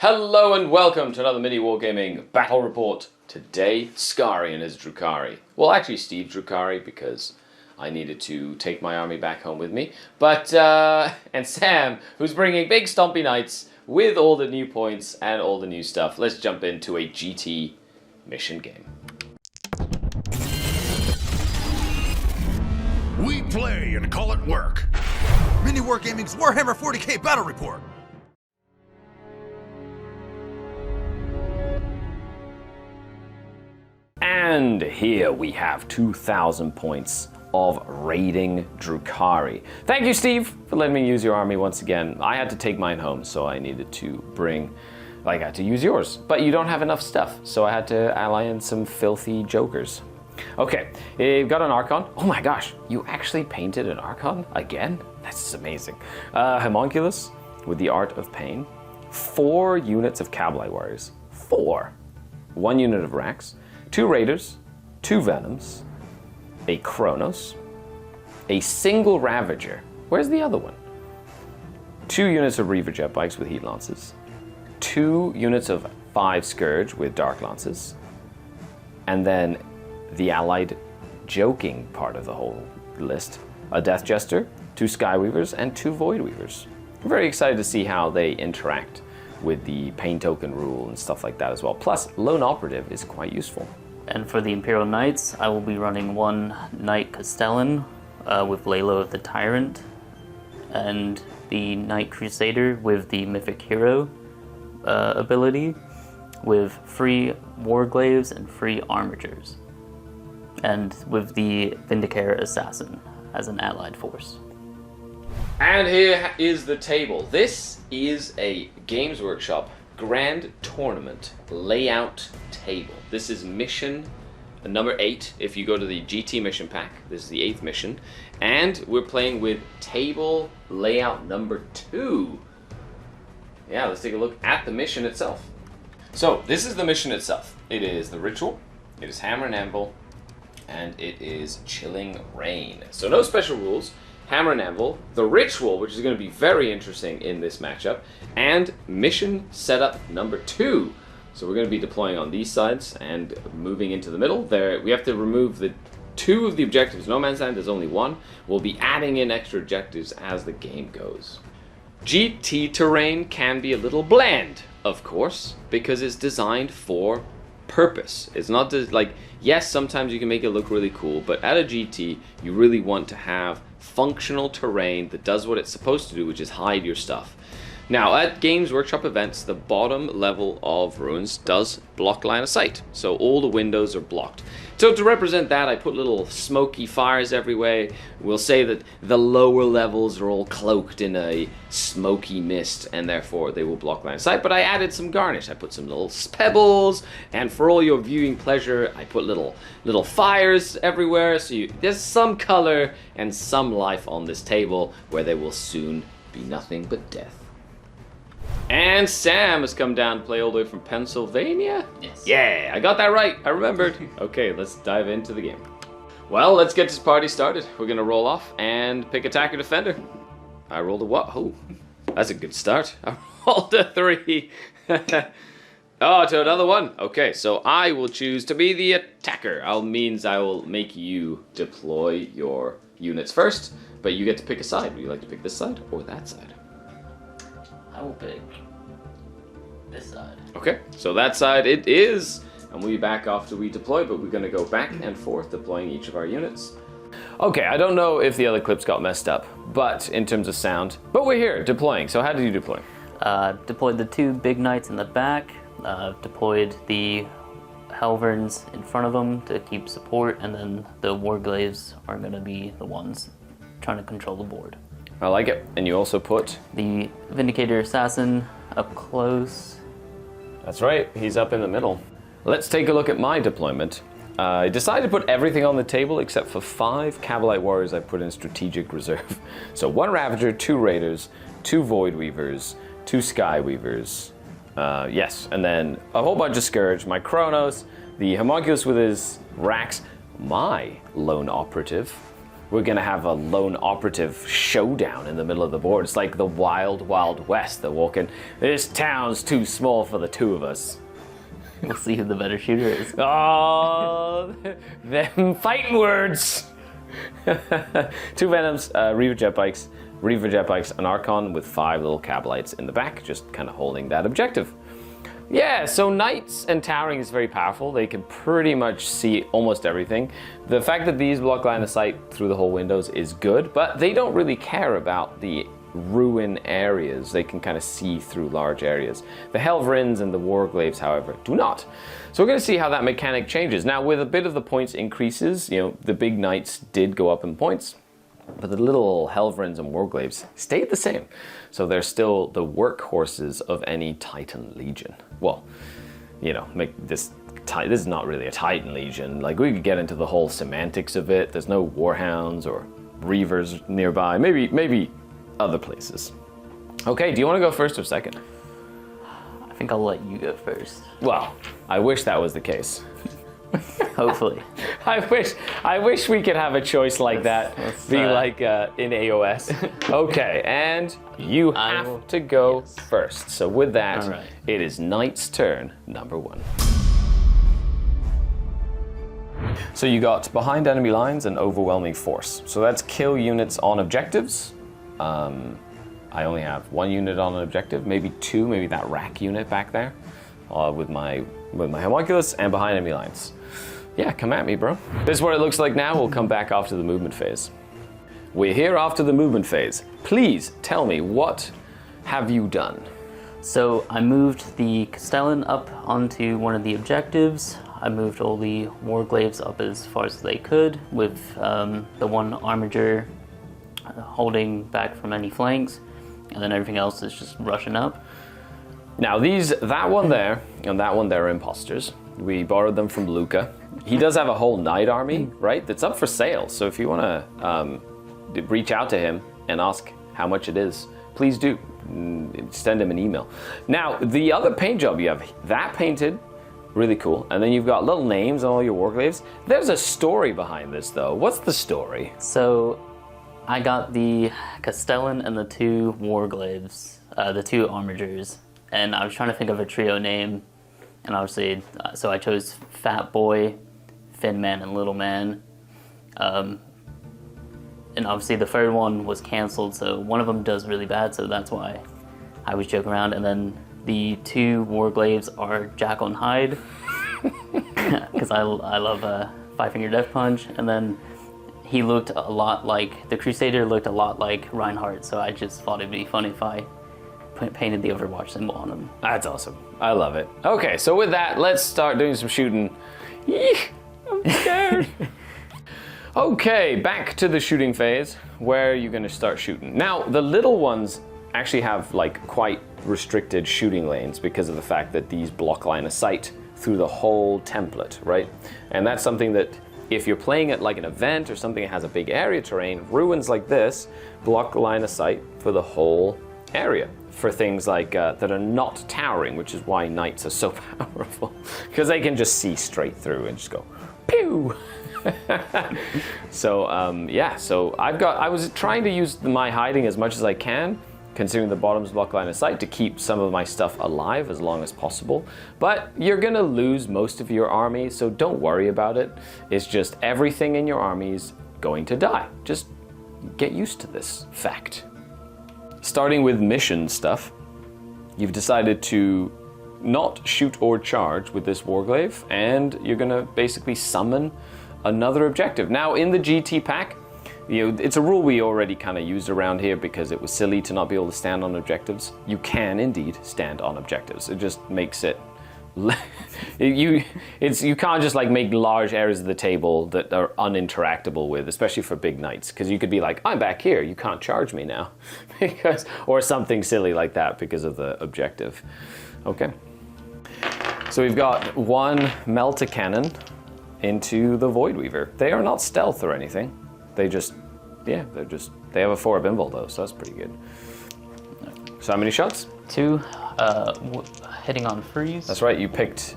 Hello and welcome to another MiniWarGaming Battle Report. Today, Skari and his Drukhari. Well, actually Steve Drukhari, because I needed to take my army back home with me. But, and Sam, who's bringing big stompy knights with all the new points and all the new stuff. Let's jump into a GT mission game. We play and call it work. MiniWarGaming's Warhammer 40k Battle Report. And here we have 2,000 points of raiding Drukhari. Thank you, Steve, for letting me use your army once again. I had to take mine home, so I needed to I had to use yours. But you don't have enough stuff, so I had to ally in some filthy jokers. Okay, you've got an Archon. Oh my gosh, you actually painted an Archon again? That's amazing. Homunculus with the Art of Pain. 4 units of Cavalry Warriors. 4. 1 unit of Rax. 2 Raiders, 2 Venoms, a Kronos, a single Ravager. Where's the other one? 2 units of Reaver Jet Bikes with Heat Lances, 2 units of 5 Scourge with Dark Lances, and then the allied joking part of the whole list, a Death Jester, 2 Skyweavers, and 2 Void Weavers. I'm very excited to see how they interact with the pain token rule and stuff like that as well. Plus, Lone Operative is quite useful. And for the Imperial Knights, I will be running 1 Knight Castellan with Lalo of the Tyrant, and the Knight Crusader with the Mythic Hero ability, with free Warglaves and free Armatures, and with the Vindicator Assassin as an allied force. And here is the table. This is a Games Workshop Grand Tournament layout table. This is mission number 8. If you go to the GT mission pack, this is the 8th mission. And we're playing with table layout number 2. Yeah, let's take a look at the mission itself. So, this is the mission itself. It is the Ritual, it is Hammer and Anvil, and it is Chilling Rain. So no special rules. Hammer and Anvil, the Ritual, which is going to be very interesting in this matchup, and mission setup number 2. So we're going to be deploying on these sides and moving into the middle. There, we have to remove the 2 of the objectives. No Man's Land, there's only 1. We'll be adding in extra objectives as the game goes. GT terrain can be a little bland, of course, because it's designed for purpose. It's not just like, yes, sometimes you can make it look really cool, but at a GT, you really want to have functional terrain that does what it's supposed to do, which is hide your stuff. Now, at Games Workshop events, the bottom level of ruins does block line of sight, so all the windows are blocked. So to represent that, I put little smoky fires everywhere. We'll say that the lower levels are all cloaked in a smoky mist, and therefore they will block line of sight. But I added some garnish. I put some little pebbles, and for all your viewing pleasure, I put little fires everywhere. So there's some color and some life on this table, where there will soon be nothing but death. And Sam has come down to play all the way from Pennsylvania? Yes. Yeah, I got that right. I remembered. Okay, let's dive into the game. Well, let's get this party started. We're going to roll off and pick attacker defender. I rolled a what? Oh, that's a good start. I rolled a 3. Oh, to another 1. Okay, so I will choose to be the attacker. Means I will make you deploy your units first, but you get to pick a side. Would you like to pick this side or that side? I will pick this side. Okay, so that side it is, and we'll be back after we deploy, but we're going to go back and forth deploying each of our units. Okay, I don't know if the other clips got messed up, but in terms of sound, but we're here deploying. So how did you deploy? Deployed the 2 big knights in the back, deployed the Halverns in front of them to keep support, and then the Warglaves are going to be the ones trying to control the board. I like it. And you also put the Vindicator Assassin up close. That's right, he's up in the middle. Let's take a look at my deployment. I decided to put everything on the table except for 5 Cavalry Warriors I put in strategic reserve. So 1 Ravager, 2 Raiders, 2 Void Weavers, 2 Sky Weavers. Yes, and then a whole bunch of Scourge, my Kronos, the Homunculus with his Rax, my Lone Operative, we're gonna have a lone operative showdown in the middle of the board. It's like the wild, wild west. They're walking, this town's too small for the two of us. We'll see who the better shooter is. Oh, them fighting words. 2 Venoms, Reaver jet bikes, an Archon with 5 little Cabalites in the back, just kind of holding that objective. Yeah, so Knights and Towering is very powerful. They can pretty much see almost everything. The fact that these block line of sight through the whole windows is good, but they don't really care about the ruin areas. They can kind of see through large areas. The Helvrins and the Warglaives, however, do not. So we're going to see how that mechanic changes. Now, with a bit of the points increases, you know, the big Knights did go up in points, but the little Helvrins and Warglaives stayed the same. So they're still the workhorses of any Titan Legion. Well, you know, this is not really a Titan Legion. Like, we could get into the whole semantics of it. There's no Warhounds or Reavers nearby. Maybe other places. Okay, do you want to go first or second? I think I'll let you go first. Well, I wish that was the case. Hopefully. I wish we could have a choice like that, be like in AOS. Okay, and you have to go first. So with that, It is Knight's turn, number 1. So you got behind enemy lines and overwhelming force. So that's kill units on objectives. I only have 1 unit on an objective, maybe 2, maybe that rack unit back there, with my homunculus and behind enemy lines. Yeah, come at me, bro. This is what it looks like now. We'll come back after the movement phase. We're here after the movement phase. Please tell me, what have you done? So I moved the Castellan up onto one of the objectives. I moved all the Warglaives up as far as they could, with the one Armiger holding back from any flanks, and then everything else is just rushing up. Now that one there and that one there are imposters. We borrowed them from Luca. He does have a whole knight army, right? That's up for sale. So if you want to reach out to him and ask how much it is, please do. Send him an email. Now, the other paint job you have, that painted, really cool. And then you've got little names on all your Warglaives. There's a story behind this, though. What's the story? So I got the Castellan and the 2 Warglaives, the 2 Armigers, and I was trying to think of a trio name. And obviously, so I chose Fat Boy, Thin Man, and Little Man. And obviously the third one was canceled, so one of them does really bad, so that's why I was joking around. And then the 2 Warglaives are Jackal and Hyde, because I love Five Finger Death Punch. And then he looked a lot like, the Crusader looked a lot like Reinhardt, so I just thought it'd be funny if I painted the Overwatch symbol on him. That's awesome. I love it. Okay, so with that, let's start doing some shooting. Eek, I'm scared. Okay, back to the shooting phase, where you're gonna start shooting. Now, the little ones actually have like quite restricted shooting lanes because of the fact that these block line of sight through the whole template, right? And that's something that if you're playing at like an event or something that has a big area terrain, ruins like this block line of sight for the whole area. For things like that are not towering, which is why Knights are so powerful, because they can just see straight through and just go, pew! So yeah, so I was trying to use my hiding as much as I can, considering the bottom's block line of sight, to keep some of my stuff alive as long as possible. But you're gonna lose most of your army, so don't worry about it. It's just everything in your army is going to die. Just get used to this fact. Starting with mission stuff, you've decided to not shoot or charge with this Warglaive, and you're gonna basically summon another objective. Now, in the GT pack, you know, it's a rule we already kind of used around here because it was silly to not be able to stand on objectives. You can indeed stand on objectives. It just makes it you can't just like make large areas of the table that are uninteractable with, especially for big Knights, because you could be like, I'm back here, you can't charge me now, because, or something silly like that because of the objective. Okay, so we've got 1 Melta Cannon into the Voidweaver. They are not stealth or anything. They just, yeah, they have a 4 Bimble though, so that's pretty good. So how many shots? 2, hitting on freeze. That's right, you picked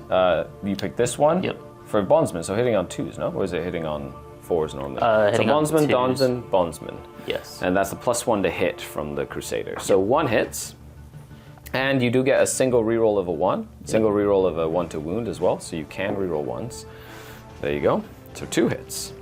this one? Yep. For Bondsman, so hitting on 2s, no? Or is it hitting on 4s normally? So Hitting on bondsman, 2s. bondsman, bondsman. Yes. And that's the +1 to hit from the Crusader. So 1 hits. And you do get a single reroll of a 1. Single reroll of a 1 to wound as well. So you can reroll 1s. There you go. So 2 hits.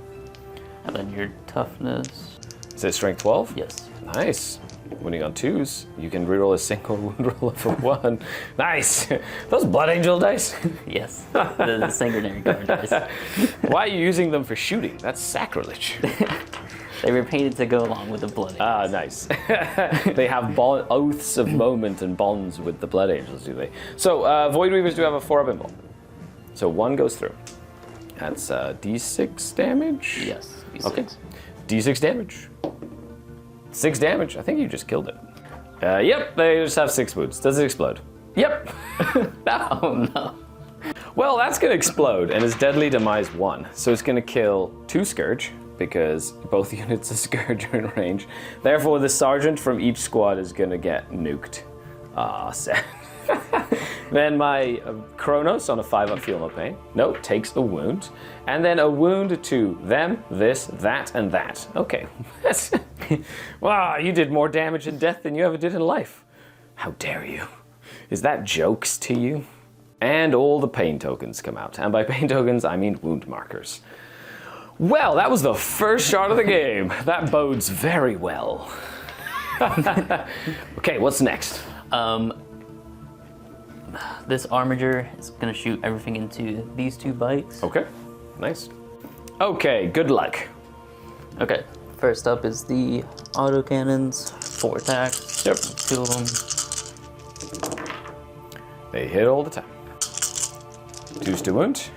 And then your toughness. Is it strength 12? Yes. Nice. Winning on 2s, you can reroll a single wound roll of a 1. Nice. Those Blood Angel dice. Yes. The sanguinary guard dice. Why are you using them for shooting? That's sacrilege. They were painted to go along with the blood. Ah, nice. They have oaths of moment and bonds with the Blood Angels, do they? So, Void Weavers do have a 4-up invul. So 1 goes through. That's D6 damage? Yes. D6. Okay. D6 damage. 6 damage. I think you just killed it. Yep, they just have 6 wounds. Does it explode? Yep. Oh no. Well, that's going to explode, and it's deadly demise 1. So it's going to kill 2 Scourge, because both units of Scourge are in range. Therefore, the sergeant from each squad is going to get nuked. Ah, sad. Then my Kronos on a 5-up Feel No Pain. Nope, takes a wound. And then a wound to them, this, that, and that. Okay. Wow, you did more damage in death than you ever did in life. How dare you? Is that jokes to you? And all the pain tokens come out. And by pain tokens, I mean wound markers. Well, that was the first shot of the game. That bodes very well. Okay, what's next? This armiger is gonna shoot everything into these 2 bikes. Okay, nice. Okay, good luck. Okay. First up is the autocannons. 4 attacks. Yep. 2 of them. They hit all the time. 2s to wound.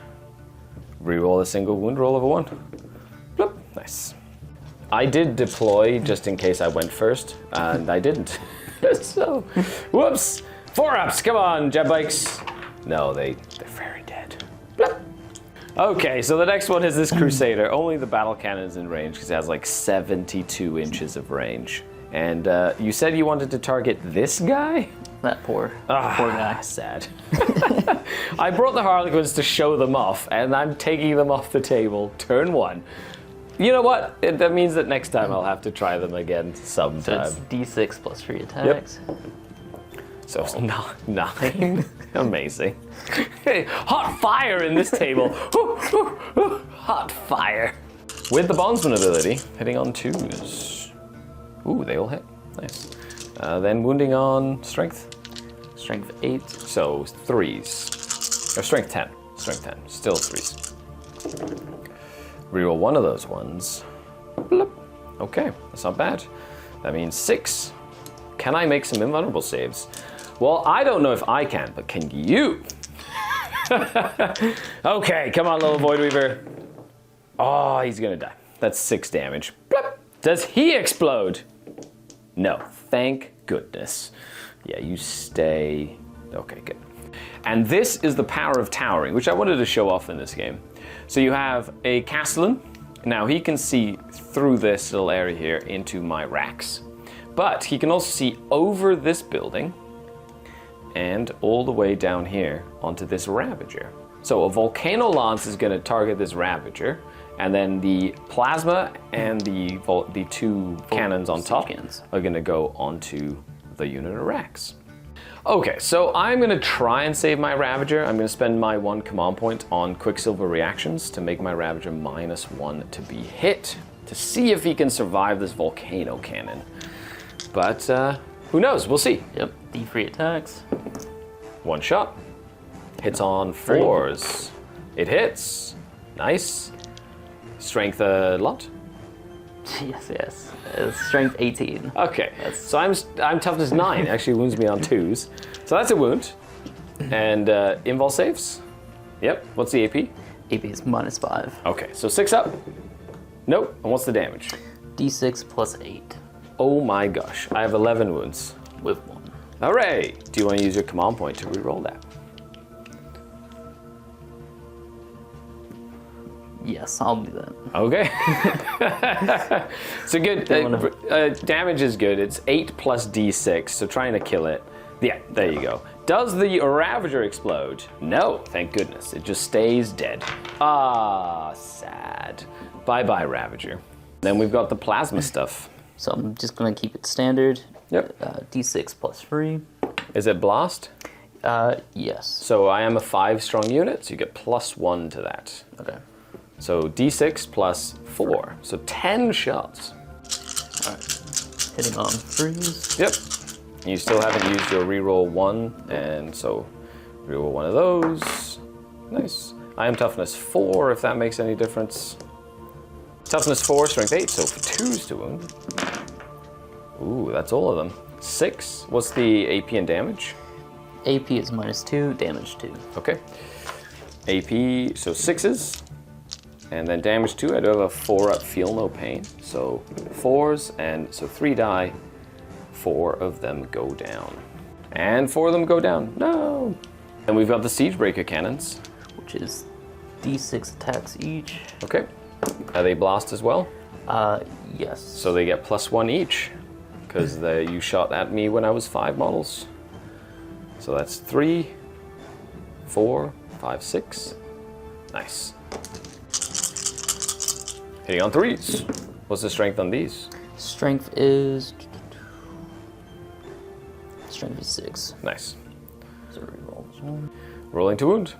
Reroll a single wound roll of a 1. Bloop. Nice. I did deploy just in case I went first, and I didn't. So, whoops. 4-ups, come on, jet bikes. No, they're very dead. Bloop. Okay, so the next one is this Crusader. Only the battle cannon's in range because it has like 72 inches of range. And you said you wanted to target this guy? That poor guy. Sad. I brought the Harlequins to show them off, and I'm taking them off the table. Turn 1. You know what? That means that next time I'll have to try them again sometime. So it's D6 plus 3 attacks. Yep. So it's 9. Amazing. Hot fire in this table. Hot fire. With the Bondsman ability, hitting on 2s. Ooh, they all hit. Nice. Then wounding on strength. Strength 8. So 3s. Or strength 10. Strength 10. Still 3s. Reroll 1 of those ones. Bloop. Okay, that's not bad. That means 6. Can I make some invulnerable saves? Well, I don't know if I can, but can you? Okay, come on, little Void Weaver. Oh, he's gonna die. That's 6 damage. Bloop. Does he explode? No, thank goodness. Yeah, you stay. Okay, good. And this is the power of towering, which I wanted to show off in this game. So you have a Castellan. Now he can see through this little area here into my racks. But he can also see over this building and all the way down here onto this Ravager. So a Volcano Lance is going to target this Ravager, and then the Plasma and the 2 cannons on top are going to go onto the unit of racks. Okay, so I'm going to try and save my Ravager. I'm going to spend my 1 command point on Quicksilver reactions to make my Ravager -1 to be hit, to see if he can survive this Volcano Cannon. But who knows? We'll see. Yep, D3 attacks. 1 shot. Hits on 4s. It hits. Nice. Strength a lot? Yes. Strength 18. Okay, so I'm toughness 9. Actually wounds me on 2s. So that's a wound. And invul saves? Yep. What's the AP? AP is -5. Okay, so 6 up. Nope. And what's the damage? D6 plus 8. Oh my gosh. I have 11 wounds. With 1. Hooray! Do you want to use your command point to reroll that? Yes, I'll do that. Okay. So good. Damage is good. It's 8 plus D6, so trying to kill it. Yeah, there you go. Does the Ravager explode? No, thank goodness. It just stays dead. Ah, sad. Bye-bye, Ravager. Then we've got the plasma stuff. So I'm just gonna keep it standard. Yep. D6 plus 3. Is it blast? Yes. So I am a 5 strong unit, so you get +1 to that. Okay. So D6 plus 4, so 10 shots. All right. Hitting on freeze. Yep. You still haven't used your reroll 1, and so reroll 1 of those. Nice. I am toughness 4, if that makes any difference. Toughness 4, strength 8, so 2s to wound. Ooh, that's all of them. 6. What's the AP and damage? AP is -2, damage 2. Okay. AP, so 6s. And then damage 2, I do have a 4-up, feel no pain. So 4s, and so 3 die. 4 of them go down. And 4 of them go down. No! And we've got the Siegebreaker cannons. Which is D6 attacks each. Okay. Are they blast as well? Yes. So they get +1 each. Because you shot at me when I was 5 models. So that's 3, 4, 5, 6. Nice. Hitting on 3s. What's the strength on these? Strength is 6. Nice. So reroll this one. Rolling to wound.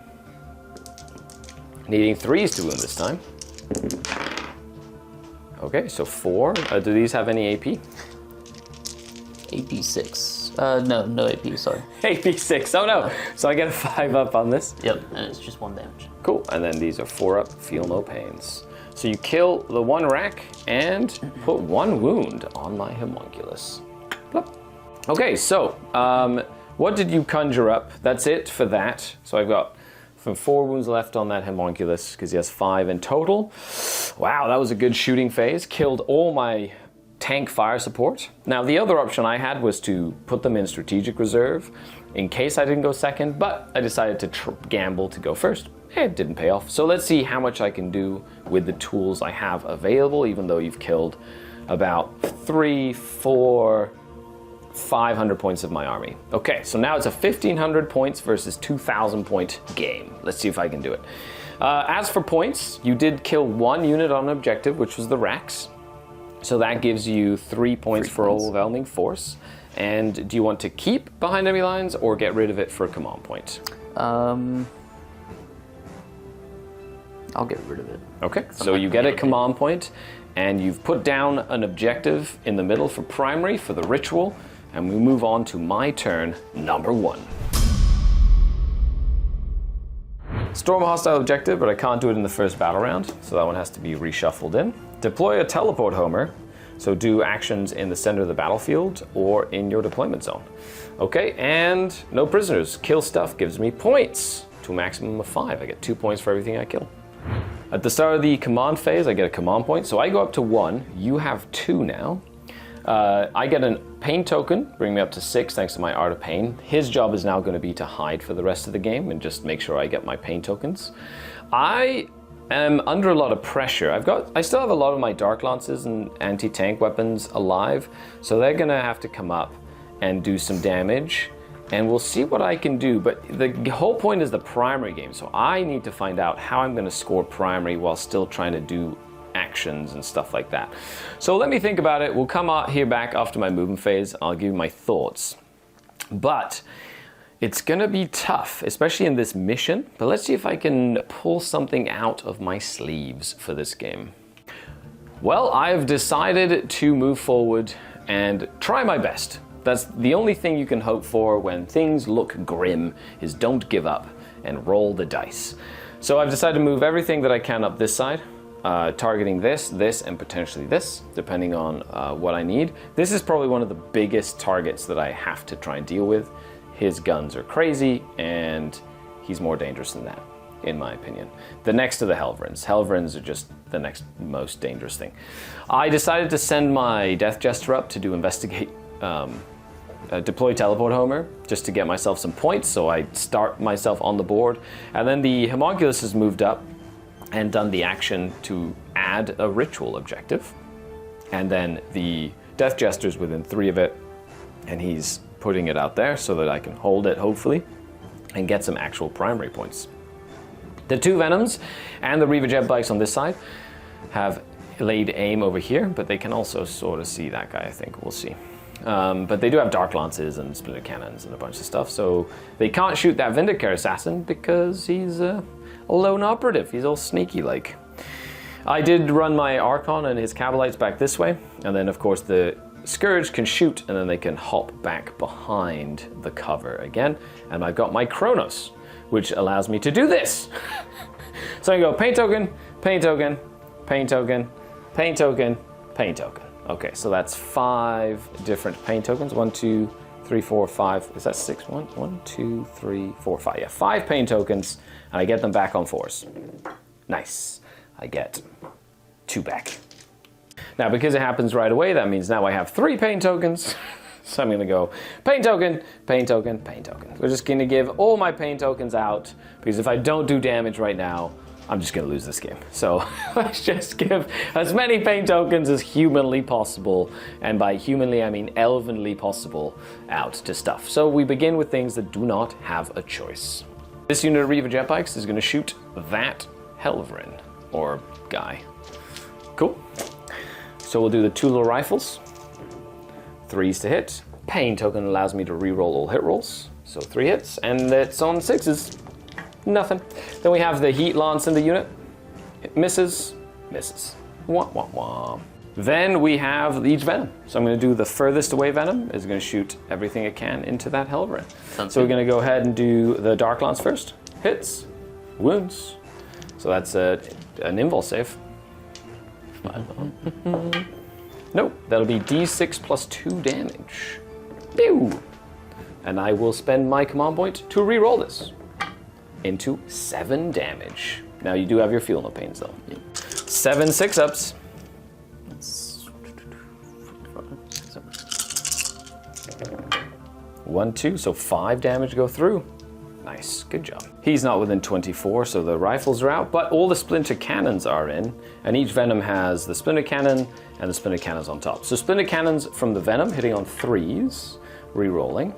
Needing 3s to wound this time. Okay, so 4. Do these have any AP? AP 6. No AP, sorry. AP 6, oh no! So I get a 5 up on this. Yep, and it's just 1 damage. Cool, and then these are 4 up, feel no pains. So you kill the 1 rack and put 1 wound on my homunculus. Plop. Okay, so what did you conjure up? That's it for that. So I've got 4 wounds left on that homunculus because he has 5 in total. Wow, that was a good shooting phase. Killed all my tank fire support. Now the other option I had was to put them in strategic reserve in case I didn't go second, but I decided to gamble to go first. It didn't pay off. So let's see how much I can do with the tools I have available, even though you've killed about 3, 4, 500 points of my army. Okay, so now it's a 1,500 points versus 2,000 point game. Let's see if I can do it. As for points, you did kill 1 unit on an objective, which was the racks. So that gives you 3 points for overwhelming force. And do you want to keep behind enemy lines or get rid of it for a command point? I'll get rid of it. Okay, so you get a command point, and you've put down an objective in the middle for primary, for the ritual, and we move on to my turn, number 1. Storm a hostile objective, but I can't do it in the first battle round, so that one has to be reshuffled in. Deploy a teleport homer, so do actions in the center of the battlefield or in your deployment zone. Okay, and no prisoners. Kill stuff gives me points to a maximum of 5. I get 2 points for everything I kill. At the start of the command phase, I get a command point, so I go up to 1. You have 2 now. I get a pain token, bring me up to 6 thanks to my Art of Pain. His job is now going to be to hide for the rest of the game and just make sure I get my pain tokens. I am under a lot of pressure. I still have a lot of my Dark Lances and anti-tank weapons alive, so they're going to have to come up and do some damage. And we'll see what I can do, but the whole point is the primary game, so I need to find out how I'm going to score primary while still trying to do actions and stuff like that. So let me think about it. We'll come out here back after my movement phase. I'll give you my thoughts. But it's going to be tough, especially in this mission. But let's see if I can pull something out of my sleeves for this game. Well, I've decided to move forward and try my best. That's the only thing you can hope for when things look grim, is don't give up and roll the dice. So I've decided to move everything that I can up this side, targeting this, and potentially this, depending on what I need. This is probably one of the biggest targets that I have to try and deal with. His guns are crazy, and he's more dangerous than that, in my opinion. The next to the Helverins. Helverins are just the next most dangerous thing. I decided to send my Death Jester up to do investigate, deploy teleport homer just to get myself some points, so I start myself on the board. And then the homunculus has moved up and done the action to add a ritual objective. And then the Death Jester's within 3 of it, and he's putting it out there so that I can hold it, hopefully, and get some actual primary points. The 2 Venoms and the Reaver jet bikes on this side have laid aim over here, but they can also sort of see that guy, I think. We'll see. But they do have Dark Lances and Splinter Cannons and a bunch of stuff, so they can't shoot that Vindicare Assassin because he's a lone operative. He's all sneaky-like. I did run my Archon and his Cabalites back this way, and then of course the Scourge can shoot and then they can hop back behind the cover again. And I've got my Kronos, which allows me to do this. So I go paint token, paint token, paint token, paint token, paint token. Okay, so that's 5 different paint tokens. 1, 2, 3, 4, 5. Is that 6? 1, 2, 3, 4, 5. Yeah, 5 paint tokens, and I get them back on 4s. Nice. I get 2 back. Now, because it happens right away, that means now I have 3 paint tokens. So I'm gonna go paint token, paint token, paint token. We're just gonna give all my paint tokens out, because if I don't do damage right now, I'm just gonna lose this game. So let's just give as many paint tokens as humanly possible, and by humanly I mean elvenly possible, out to stuff. So we begin with things that do not have a choice. This unit of Reaver jet bikes is gonna shoot that Helverin, or guy. Cool. So we'll do the 2 little rifles. 3s to hit. Pain token allows me to re-roll all hit rolls. So 3 hits, and it's on 6s. Nothing. Then we have the Heat Lance in the unit. It misses, misses. Wah, wah, wah. Then we have each Venom. So I'm going to do the furthest away Venom. Is going to shoot everything it can into that Helverin. So we're going to go ahead and do the Dark Lance first. Hits, wounds. So that's an invul save. Nope, that'll be d6 plus 2 damage. Pew! And I will spend my command point to re-roll this into 7 damage. Now you do have your feel no pains though. 7 6-ups. 1, 2, so 5 damage go through. Nice, good job. He's not within 24, so the rifles are out, but all the Splinter Cannons are in, and each Venom has the Splinter Cannon and the Splinter Cannons on top. So Splinter Cannons from the Venom hitting on 3s, re-rolling,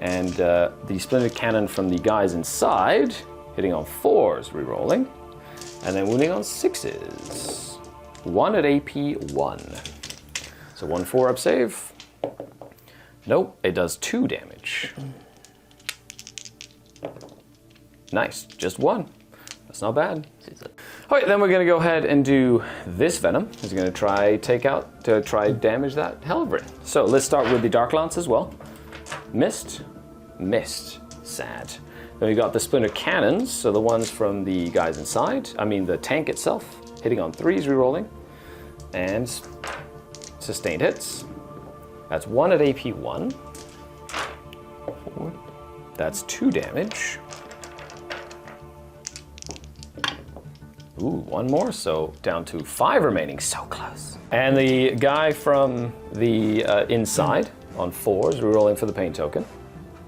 and the Splinter Cannon from the guys inside hitting on 4s, re-rolling, and then wounding on 6s. 1 at AP 1. So 1 4-up save. Nope, it does 2 damage. Nice, just 1. That's not bad. Alright, then we're gonna go ahead and do this Venom. He's gonna try damage that Helverin. So let's start with the Dark Lance as well. Missed, missed, sad. Then we got the Splinter Cannons, so the ones from the guys inside. I mean the tank itself, hitting on 3s, re-rolling, and sustained hits. That's 1 at AP 1. That's 2 damage. Ooh, 1 more, so down to 5 remaining, so close. And the guy from the inside on 4s, rerolling for the pain token.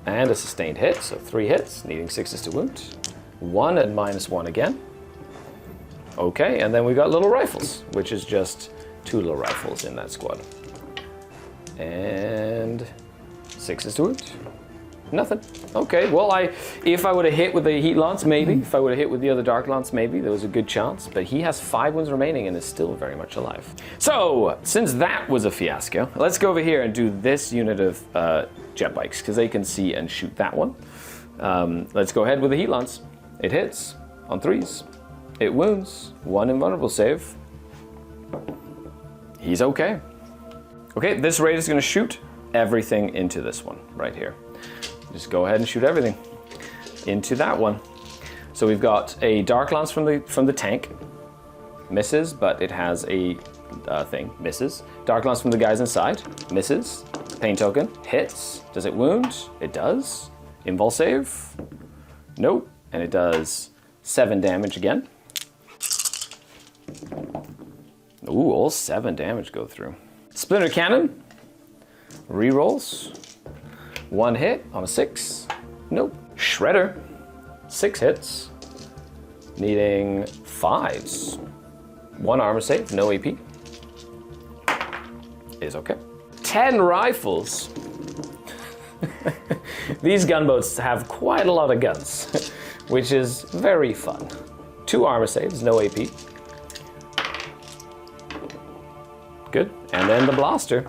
And a sustained hit, so 3 hits, needing 6s to wound. 1 at -1 again. Okay, and then we got little rifles, which is just 2 little rifles in that squad. And 6s to wound. Nothing. Okay, well, if I would have hit with the Heat Lance, maybe. If I would have hit with the other Dark Lance, maybe. There was a good chance. But he has 5 wounds remaining and is still very much alive. So, since that was a fiasco, let's go over here and do this unit of jet bikes, because they can see and shoot that one. Let's go ahead with the Heat Lance. It hits on 3s. It wounds. 1 invulnerable save. He's okay. Okay, this raid is going to shoot everything into this one right here. Just go ahead and shoot everything into that one. So we've got a Dark Lance from the tank. Misses, but it has a thing. Misses. Dark Lance from the guys inside. Misses. Pain token. Hits. Does it wound? It does. Invul save. Nope. And it does 7 damage again. Ooh, all 7 damage go through. Splinter Cannon. Rerolls. 1 hit on a 6. Nope. Shredder. 6 hits. Needing 5s. 1 armor save, no AP. Is okay. 10 rifles. These gunboats have quite a lot of guns, which is very fun. 2 armor saves, no AP. Good, and then the blaster.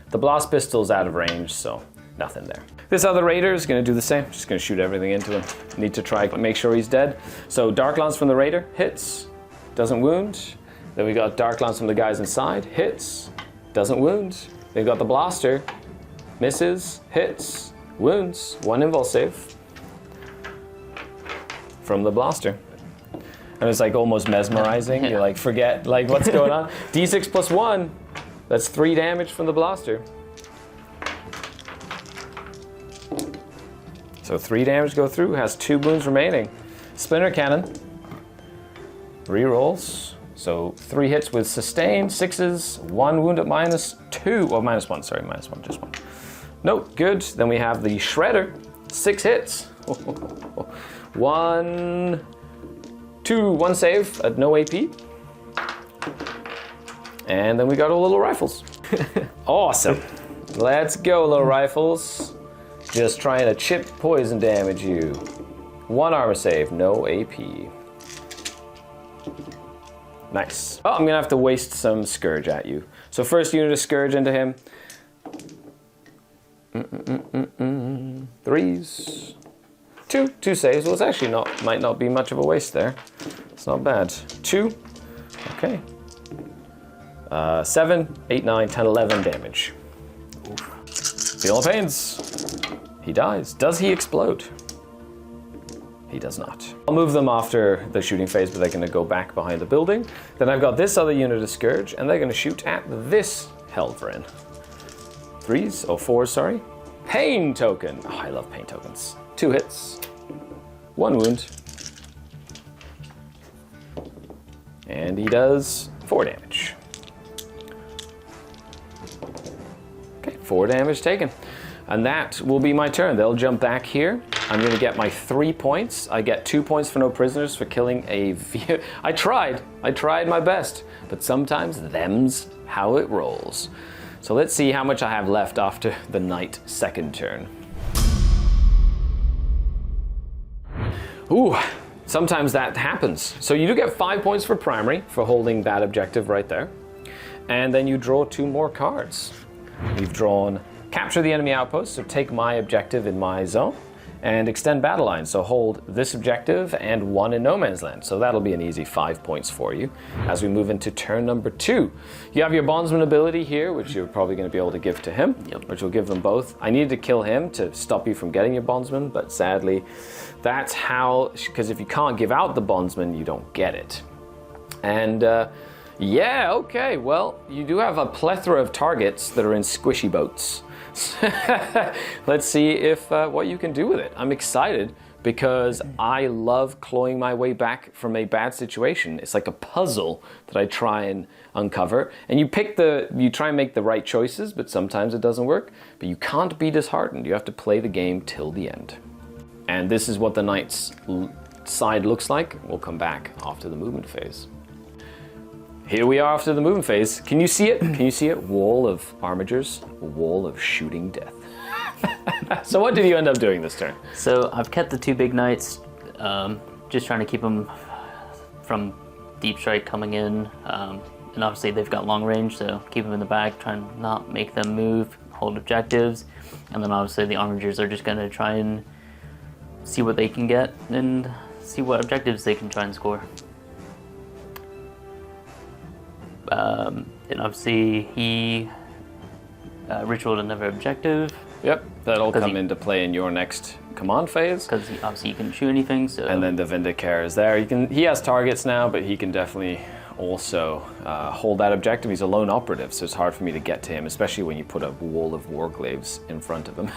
The blast pistol's out of range, so nothing there. This other raider is gonna do the same, just gonna shoot everything into him. Need to try make sure he's dead. So Dark Lance from the raider, hits, doesn't wound. Then we got Dark Lance from the guys inside, hits, doesn't wound. They've got the blaster, misses, hits, wounds, 1 invul save from the blaster. And it's like almost mesmerizing. You like forget like what's going on. D6 plus 1, that's 3 damage from the blaster. So 3 damage go through, has 2 wounds remaining. Splinter cannon, re-rolls. So 3 hits with sustain, 6s, 1 wound at -2, or -1, sorry, -1, just 1. Nope, good. Then we have the shredder, 6 hits. 1, 2, 1 save at no AP. And then we got our little rifles. Awesome. Let's go, little rifles. Just trying to chip poison damage you. 1 armor save, no AP. Nice. Oh, I'm gonna have to waste some Scourge at you. So first unit of Scourge into him. 3s. 2 saves. Well, it's actually might not be much of a waste there. It's not bad. 2. Okay. 7, 8, 9, 10, 11 damage. Feel the pains. He dies. Does he explode? He does not. I'll move them after the shooting phase, but they're going to go back behind the building. Then I've got this other unit of Scourge, and they're going to shoot at this Helvrin. 3s, oh 4s, sorry. Pain token. Oh, I love pain tokens. 2 hits, 1 wound. And he does 4 damage. Okay, 4 damage taken. And that will be my turn. They'll jump back here. I'm gonna get my 3 points. I get 2 points for no prisoners for killing a I tried my best, but sometimes them's how it rolls. So let's see how much I have left after the knight second turn. Ooh, sometimes that happens. So you do get 5 points for primary for holding that objective right there. And then you draw 2 more cards. You've drawn capture the enemy outpost, so take my objective in my zone, and extend battle lines, so hold this objective and 1 in no man's land. So that'll be an easy 5 points for you as we move into turn number 2. You have your bondsman ability here, which you're probably going to be able to give to him, which will give them both. I needed to kill him to stop you from getting your bondsman, but sadly, that's how, because if you can't give out the bondsman, you don't get it. And yeah, okay, well, you do have a plethora of targets that are in squishy boats. Let's see if what you can do with it. I'm excited because I love clawing my way back from a bad situation. It's like a puzzle that I try and uncover. And you try and make the right choices, but sometimes it doesn't work. But you can't be disheartened. You have to play the game till the end. And this is what the knight's side looks like. We'll come back after the movement phase. Here we are after the movement phase. Can you see it? Can you see it? Wall of armigers, wall of shooting death. So what did you end up doing this turn? So I've kept the 2 big knights, just trying to keep them from deep strike coming in. And obviously they've got long range, so keep them in the back, try and not make them move, hold objectives. And then obviously the armigers are just gonna try and see what they can get and see what objectives they can try and score. And obviously he ritualed another objective. Yep, that'll come into play in your next command phase. Because obviously you can shoot anything. So. And then the Vindicare is there. He has targets now, but he can definitely also hold that objective. He's a lone operative, so it's hard for me to get to him, especially when you put a wall of warglaives in front of him.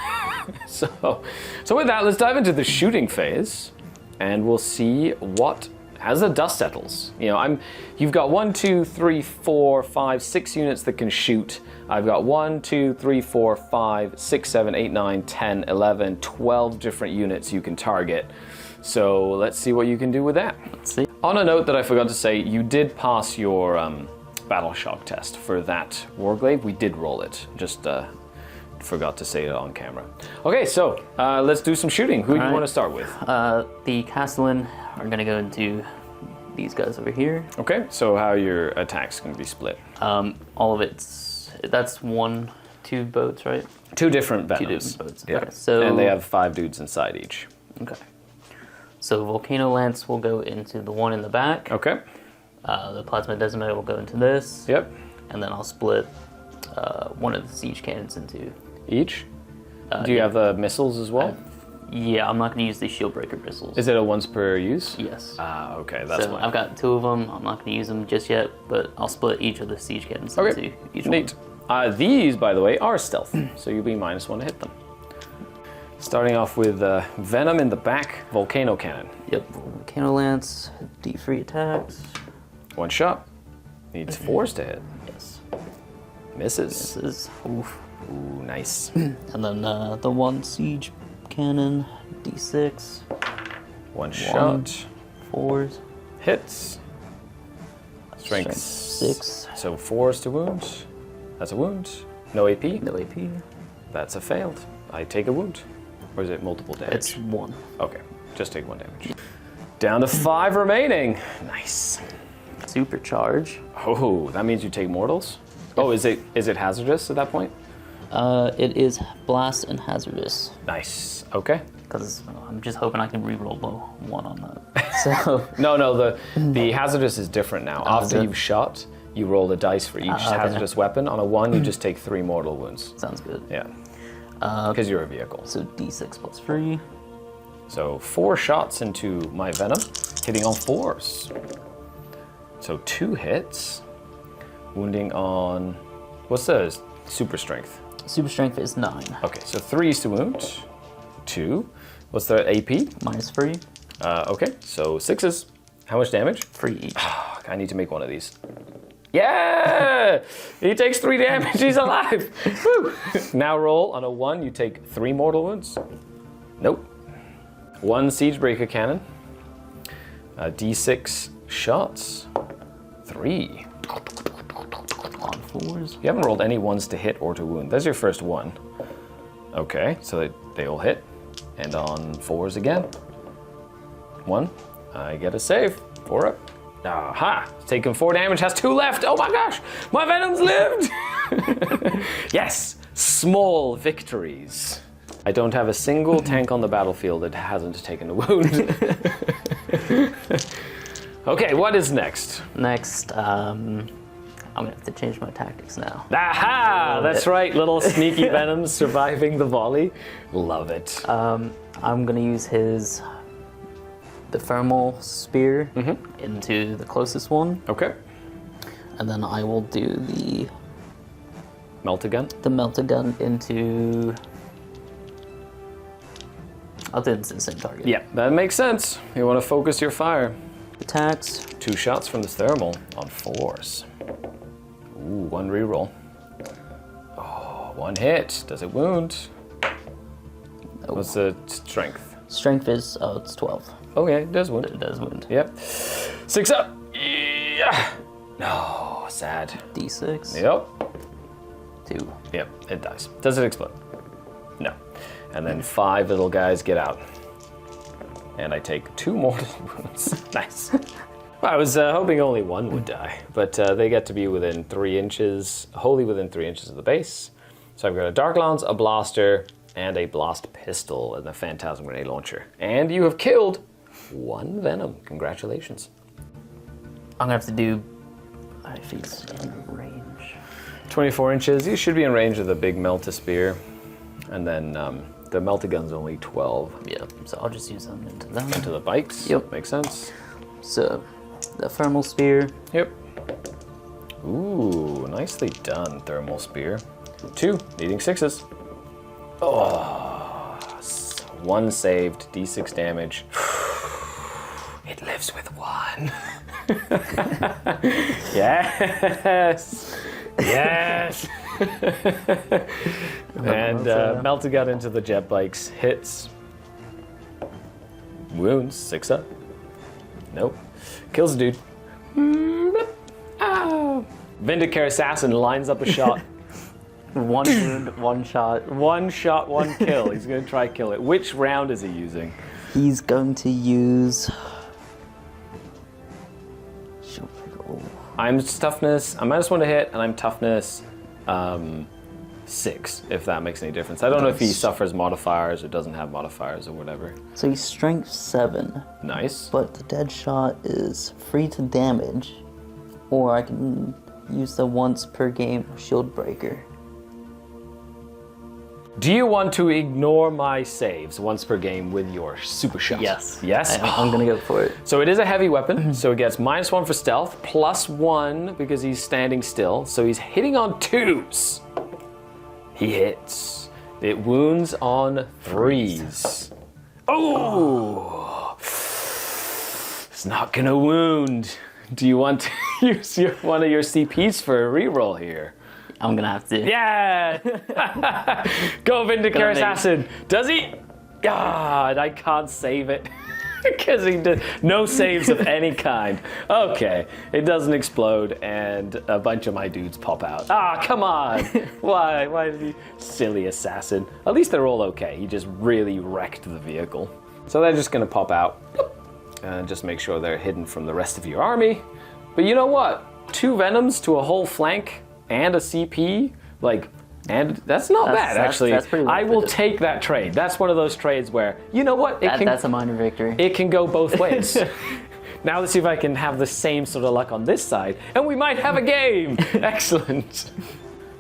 So with that, let's dive into the shooting phase, and we'll see what. As the dust settles, you've got 1, 2, 3, 4, 5, 6 units that can shoot. I've got 1, 2, 3, 4, 5, 6, 7, 8, 9, 10, 11, 12 different units you can target. So let's see what you can do with that. Let's see. On a note that I forgot to say, you did pass your battle shock test for that warglaive. We did roll it. Just forgot to say it on camera. Okay, so let's do some shooting. Who do you want to start with? The Castellan are gonna go into these guys over here. Okay, so how your attacks going to be split? All of that's 2 boats, right? 2 different venoms. 2 different boats. Yeah. Okay, so and they have 5 dudes inside each. Okay. So Volcano Lance will go into the one in the back. Okay. The Plasma Decimator will go into this. Yep. And then I'll split one of the siege cannons into. Each? Do you have the missiles as well? Yeah, I'm not going to use the shield breaker missiles. Is it a once per use? Yes. Ah, okay, that's So fine. I've got 2 of them. I'm not going to use them just yet, but I'll split each of the siege cannons Okay, into each neat. one. These, by the way, are stealth, so you'll be -1 to hit them. Starting off with Venom in the back, Volcano Cannon. Yep, Volcano Lance, D3 attacks. 1 shot. Needs 4s to hit. Yes. Misses. This is, oof. Ooh, nice. And then the 1 siege cannon, D6. 1 shot. 4s. Hits. Strength 6. So 4s to wound. That's a wound. No AP. No AP. That's a failed. I take a wound. Or is it multiple damage? It's 1. Okay, just take 1 damage. Down to 5 remaining. Nice. Supercharge. Oh, that means you take mortals? Oh, is it hazardous at that point? It is blast and hazardous. Nice. Okay. Because I'm just hoping I can reroll the 1 on that. So No, the hazardous is different now. After it? you've shot, you roll the dice for each okay. hazardous weapon. On a 1, you just take 3 mortal wounds. sounds good. Yeah. Because you're a vehicle. So D6 plus 3. So 4 shots into my Venom, hitting on 4s. So 2 hits, wounding on, what's the super strength? Super strength is 9. Okay, so 3s to wound, 2. What's the AP? -3. Okay, so 6s. How much damage? 3 each. I need to make 1 of these. Yeah! He takes 3 damage, he's alive! Woo! Now roll, on a 1 you take 3 mortal wounds. Nope. 1 Siegebreaker Cannon. D6 shots. 3. On 4s. You haven't rolled any 1s to hit or to wound. That's your first 1. Okay, so they all hit. And on 4s again. 1. I get a save. 4 up. Aha! Taking 4 damage, has 2 left. Oh my gosh! My Venom's lived! Yes! Small victories. I don't have a single tank on the battlefield that hasn't taken a wound. Okay, what is next? Next, I'm gonna have to change my tactics now. Aha! That's right, little sneaky Venoms surviving the volley. Love it. I'm gonna use the thermal spear into the closest one, Okay. and then I will do the Melt-A-Gun? melta-gun into. I'll do it to the same target. Yeah, that makes sense. You want to focus your fire. Attacks. 2 shots from the thermal on 4s. Ooh, 1 reroll. Oh, 1 hit. Does it wound? No. What's the strength? Strength is it's 12. Okay, it does wound. It does wound. Yep. 6 up. Yeah. No, sad. D6. Yep. 2. Yep, it dies. Does it explode? No. And then 5 little guys get out. And I take 2 mortal wounds. Nice. I was hoping only 1 would die, but they get to be within 3 inches, wholly within 3 inches of the base. So I've got a Dark Lance, a Blaster, and a Blast Pistol, and a Phantasm Grenade Launcher. And you have killed 1 Venom. Congratulations. I'm gonna have to do. If he's in range. 24 inches, you should be in range of the big Melt-A-Spear. And then the Melt-A-Gun's only 12. Yeah, so I'll just use them into them. Into the bikes? Yep. Makes sense. So, the thermal spear. Yep. Ooh, nicely done, Thermal Spear. 2, needing 6s. Oh, 1 saved, D6 damage. It lives with 1. Yes. Yes. And Melt-A-Gun into the jet bikes. Hits. Wounds. 6 up. Nope. Kills a dude. Ow. Vindicare Assassin lines up a shot. One wound, one shot. One shot, one kill. He's going to try kill it. Which round is he using? He's going to use. I'm toughness. I'm -1 to hit, and I'm toughness 6. If that makes any difference. I don't know if he suffers modifiers or doesn't have modifiers or whatever. So he's strength 7. Nice. But the dead shot is free to damage, or I can use the once per game shield breaker. Do you want to ignore my saves once per game with your super shot? Yes. Yes? I'm gonna go for it. So it is a heavy weapon, so it gets -1 for stealth, +1 because he's standing still, so he's hitting on 2s. He hits. It wounds on 3s. Oh! It's not gonna wound. Do you want to use one of your CPs for a reroll here? I'm gonna have to. Yeah! Go Vindicare Assassin! Does he? God, I can't save it. Because he did no saves of any kind. Okay, it doesn't explode, and a bunch of my dudes pop out. Ah, come on! Why? Why did he? Silly assassin. At least they're all okay. He just really wrecked the vehicle. So they're just gonna pop out, and just make sure they're hidden from the rest of your army. But you know what? 2 venoms to a whole flank and a CP, and that's not bad, actually. That's pretty I will worth it. take that trade. That's one of those trades where, you know what? That's a minor victory. It can go both ways. Now let's see if I can have the same sort of luck on this side, and we might have a game. Excellent.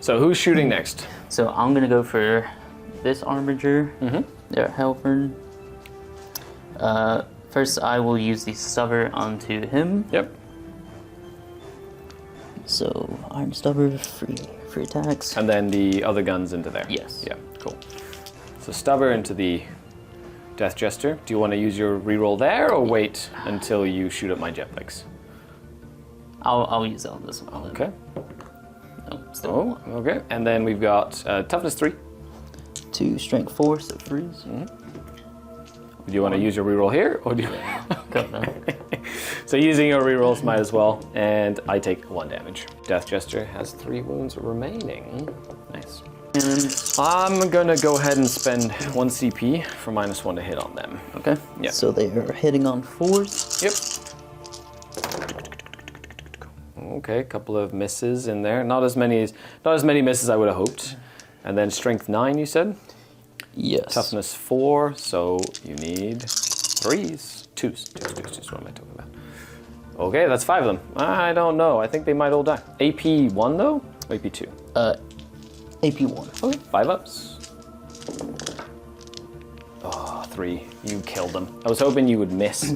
So who's shooting next? So I'm gonna go for this armiger. There, Halford. First, I will use the stubber onto him. Yep. So iron stubber, free attacks. And then the other guns into there. Yes. Yeah, cool. So stubber into the Death Jester. Do you want to use your reroll there, or wait until you shoot at my jetpacks? I'll use that on this one. Okay. No, still Oh, okay. And then we've got toughness 3. 2 strength 4, so freeze. Do you want to use your reroll here, or do you? Got that. So using your rerolls might as well, and I take 1 damage. Death Jester has 3 wounds remaining. Nice. And, I'm gonna go ahead and spend 1 CP for -1 to hit on them. okay. Yeah. So they are hitting on 4s. Yep. Okay, a couple of misses in there. Not as many misses I would have hoped. And then strength 9, you said? Yes. Toughness 4, so you need 3s. 2s. What am I talking about? Okay, that's 5 of them. I don't know. I think they might all die. AP 1 though? Or AP 2? AP 1. Okay, 5 ups. Oh, 3. You killed them. I was hoping you would miss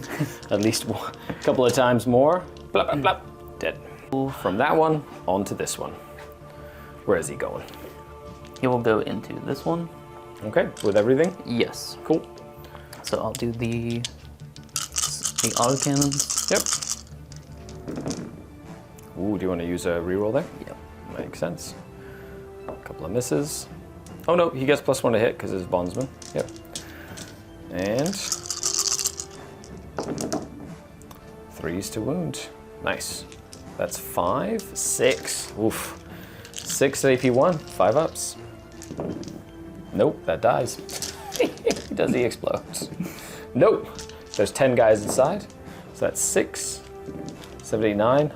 at least a couple of times more. Blap, blap, blap. Dead. From that one, on to this one. Where is he going? He will go into this one. Okay, with everything? Yes. Cool. So I'll do the autocannons. Yep. Ooh, do you want to use a reroll there? Yep. Makes sense. A couple of misses. Oh no, he gets +1 to hit because it's bondsman. Yep. And 3s to wound. Nice. That's 5, 6. Oof. 6 at AP1, 5 ups. Nope, that dies. Does he explode? Nope. There's 10 guys inside. So that's 6, 7, 8, 9,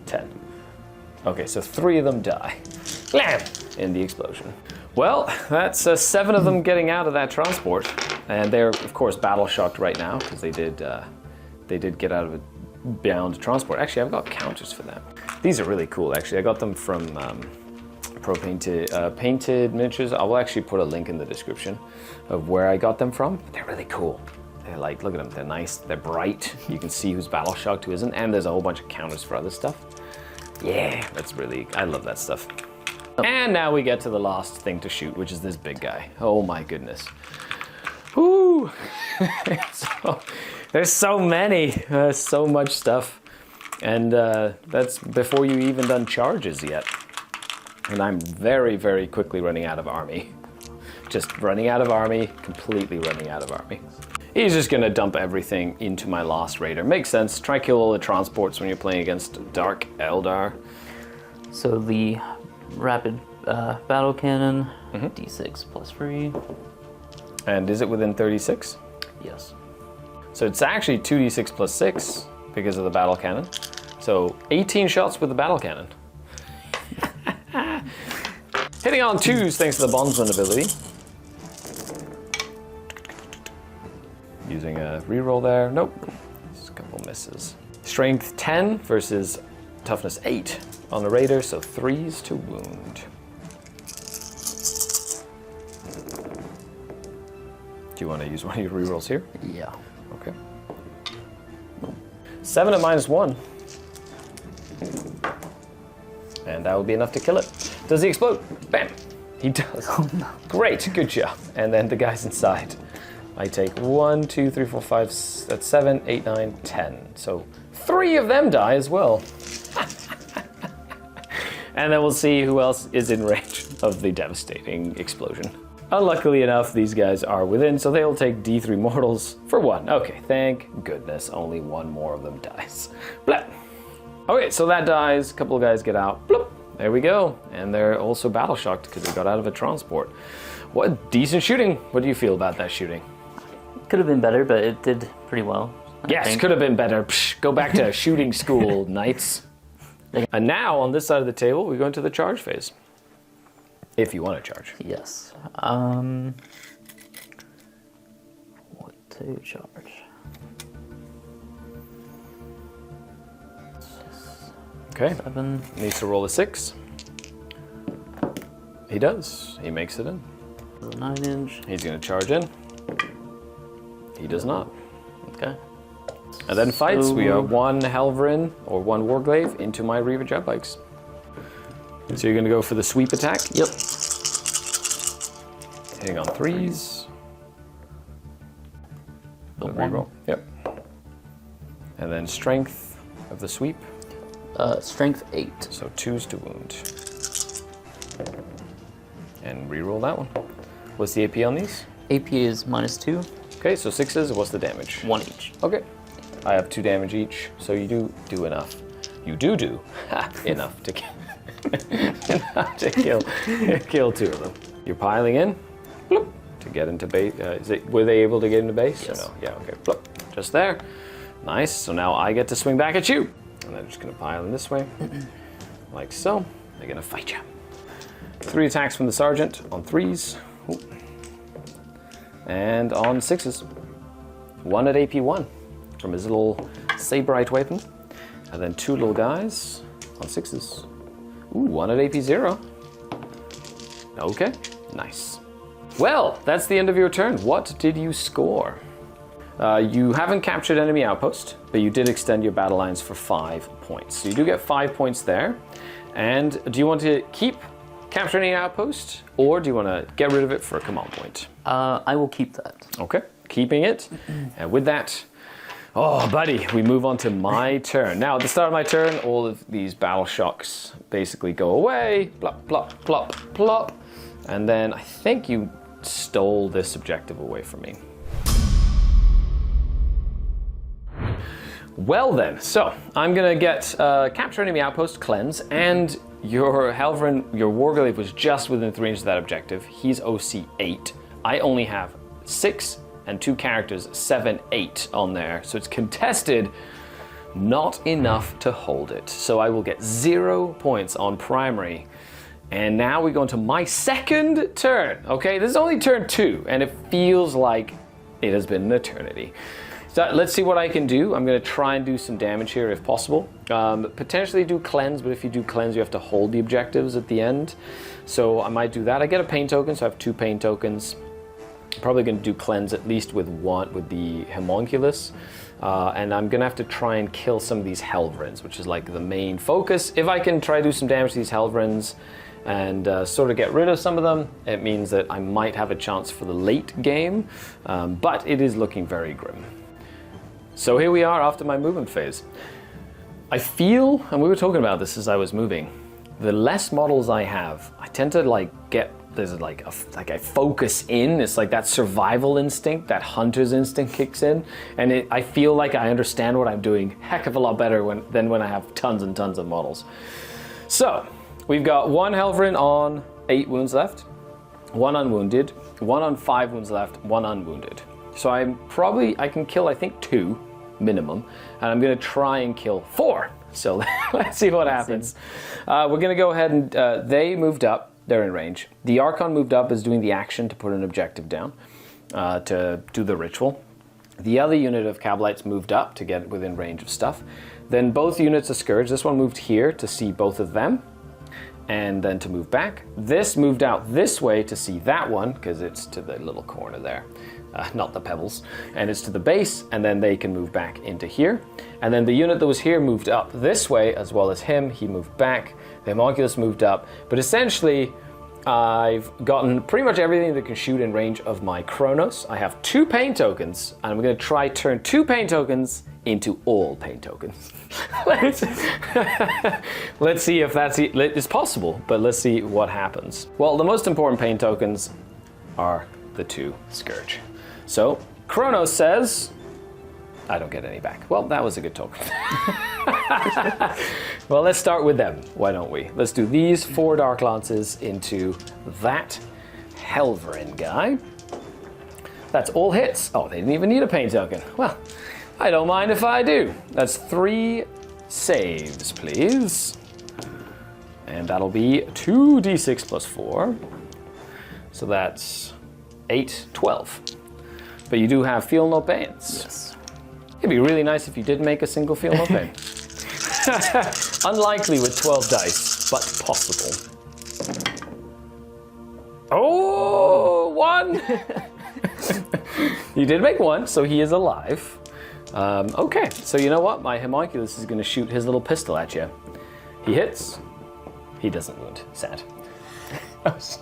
10. Okay, so 3 of them die. Blam! In the explosion. Well, that's 7 of them getting out of that transport. And they're, of course, battle shocked right now because they did get out of a bound transport. Actually, I've got counters for them. These are really cool, actually. I got them from Pro Painted Miniatures. I will actually put a link in the description of where I got them from. They're really cool. They're like, look at them, they're nice, they're bright. You can see who's battle shocked, who isn't, and there's a whole bunch of counters for other stuff. Yeah, that's really, I love that stuff. And now we get to the last thing to shoot, which is this big guy. Oh my goodness. Whoo! There's so many, so much stuff. And that's before you even done charges yet. And I'm very, very quickly running out of army. Just running out of army, completely running out of army. He's just gonna dump everything into my last raider. Makes sense, try kill all the transports when you're playing against Dark Eldar. So the rapid battle cannon, D6 plus 3. And is it within 36? Yes. So it's actually 2d6 plus 6 because of the battle cannon. So 18 shots with the battle cannon. Hitting on 2s thanks to the bondsman ability. Using a reroll there. Nope. Just a couple misses. Strength 10 versus toughness 8 on the raider, so 3s to wound. Do you want to use one of your rerolls here? Yeah. Okay. 7 at -1. And that will be enough to kill it. Does he explode? Bam! He does. Oh, no. Great, good job. And then the guys inside. I take 1, 2, 3, 4, 5, that's 7, 8, 9, 10. So 3 of them die as well. And then we'll see who else is in range of the devastating explosion. Unluckily enough, these guys are within, so they'll take D3 mortals for 1. Okay, thank goodness, only 1 more of them dies. Blah. Okay, so that dies, a couple of guys get out. Bloop. There we go. And they're also battle shocked because they got out of a transport. What decent shooting. What do you feel about that shooting? Could have been better, but it did pretty well. I Yes, think. could have been better. Psh, go back to shooting school, knights. And now, on this side of the table, we go into the charge phase. If you want to charge. Yes. What to charge? Okay, 7. needs to roll a 6. He does. He makes it in. 9-inch. He's going to charge in. He does not. Okay. And then fights, So- we are 1 Helverin or 1 Warglaive into my Reaver jet bikes. So you're going to go for the sweep attack. Yep. Hitting on 3s. The Reroll. 1. Yep. And then strength of the sweep. Strength 8. So 2s to wound. And reroll that one. What's the AP on these? AP is -2. Okay, so 6s. What's the damage? 1 each. Okay. I have 2 damage each, so you do enough. You do enough to kill. Enough to kill 2 of them. You're piling in. Bloop, to get into base. Were they able to get into base? Yes. Or no? Yeah. Okay. Bloop, just there. Nice. So now I get to swing back at you, and I'm just gonna pile in this way, like so. They're gonna fight you. 3 attacks from the sergeant on 3s. Ooh. And on 6s. 1 at AP 1 from his little saberite weapon. And then 2 little guys on 6s. Ooh, 1 at AP 0. Okay, nice. Well, that's the end of your turn. What did you score? You haven't captured enemy outpost, but you did extend your battle lines for 5 points. So you do get 5 points there. And do you want to keep capturing any outpost, or do you want to get rid of it for a command point? I will keep that. Okay, keeping it. And with that, oh, buddy, we move on to my turn. Now, at the start of my turn, all of these battle shocks basically go away. Plop, plop, plop, plop. And then I think you stole this objective away from me. Well then, so I'm gonna get capture enemy outpost, cleanse, and your Helverin, your Warglaive was just within 3 inches of that objective. He's OC 8. I only have 6 and 2 characters, 7, 8 on there. So it's contested, not enough to hold it. So I will get 0 points on primary. And now we go into my second turn. Okay, this is only turn 2, and it feels like it has been an eternity. So let's see what I can do. I'm gonna try and do some damage here if possible. Potentially do cleanse, but if you do cleanse, you have to hold the objectives at the end. So I might do that. I get a pain token, so I have 2 pain tokens. Probably gonna do cleanse at least with the homunculus. And I'm gonna have to try and kill some of these Helverins, which is like the main focus. If I can try to do some damage to these Helverins and sort of get rid of some of them, it means that I might have a chance for the late game, but it is looking very grim. So here we are after my movement phase. I feel, and we were talking about this as I was moving, the less models I have, I tend to there's like a focus in. It's like that survival instinct, that hunter's instinct kicks in, and I feel like I understand what I'm doing heck of a lot better than when I have tons and tons of models. So we've got 1 Helverin on 8 wounds left, 1 unwounded, 1 on 5 wounds left, 1 unwounded. So I can kill, I think, 2 minimum, and I'm going to try and kill 4. So let's see what happens. We're going to go ahead and they moved up. They're in range. The Archon moved up, is doing the action to put an objective down to do the ritual. The other unit of Cabalites moved up to get within range of stuff. Then both units of Scourge. This one moved here to see both of them, and then to move back. This moved out this way to see that one, because it's to the little corner there, not the pebbles. And it's to the base, and then they can move back into here. And then the unit that was here moved up this way, as well as him. He moved back. The Homunculus moved up. But essentially, I've gotten pretty much everything that can shoot in range of my Chronos. I have 2 pain tokens, and I'm going to try turn 2 pain tokens into all pain tokens. Let's see if it's possible, but let's see what happens. Well, the most important pain tokens are the 2 Scourge. So, Chronos says, I don't get any back. Well, that was a good token. Well, let's start with them. Why don't we? Let's do these 4 Dark Lances into that Helverin guy. That's all hits. Oh, they didn't even need a pain token. Well, I don't mind if I do. That's 3 saves, please. And that'll be 2d6 plus 4. So that's 8, 12. But you do have feel no pains. Yes. It'd be really nice if you did make a single feel no pain. Unlikely with 12 dice, but possible. Oh, 1! You did make 1, so he is alive. Okay, so you know what? My Homunculus is going to shoot his little pistol at you. He hits. He doesn't wound. Sad. I was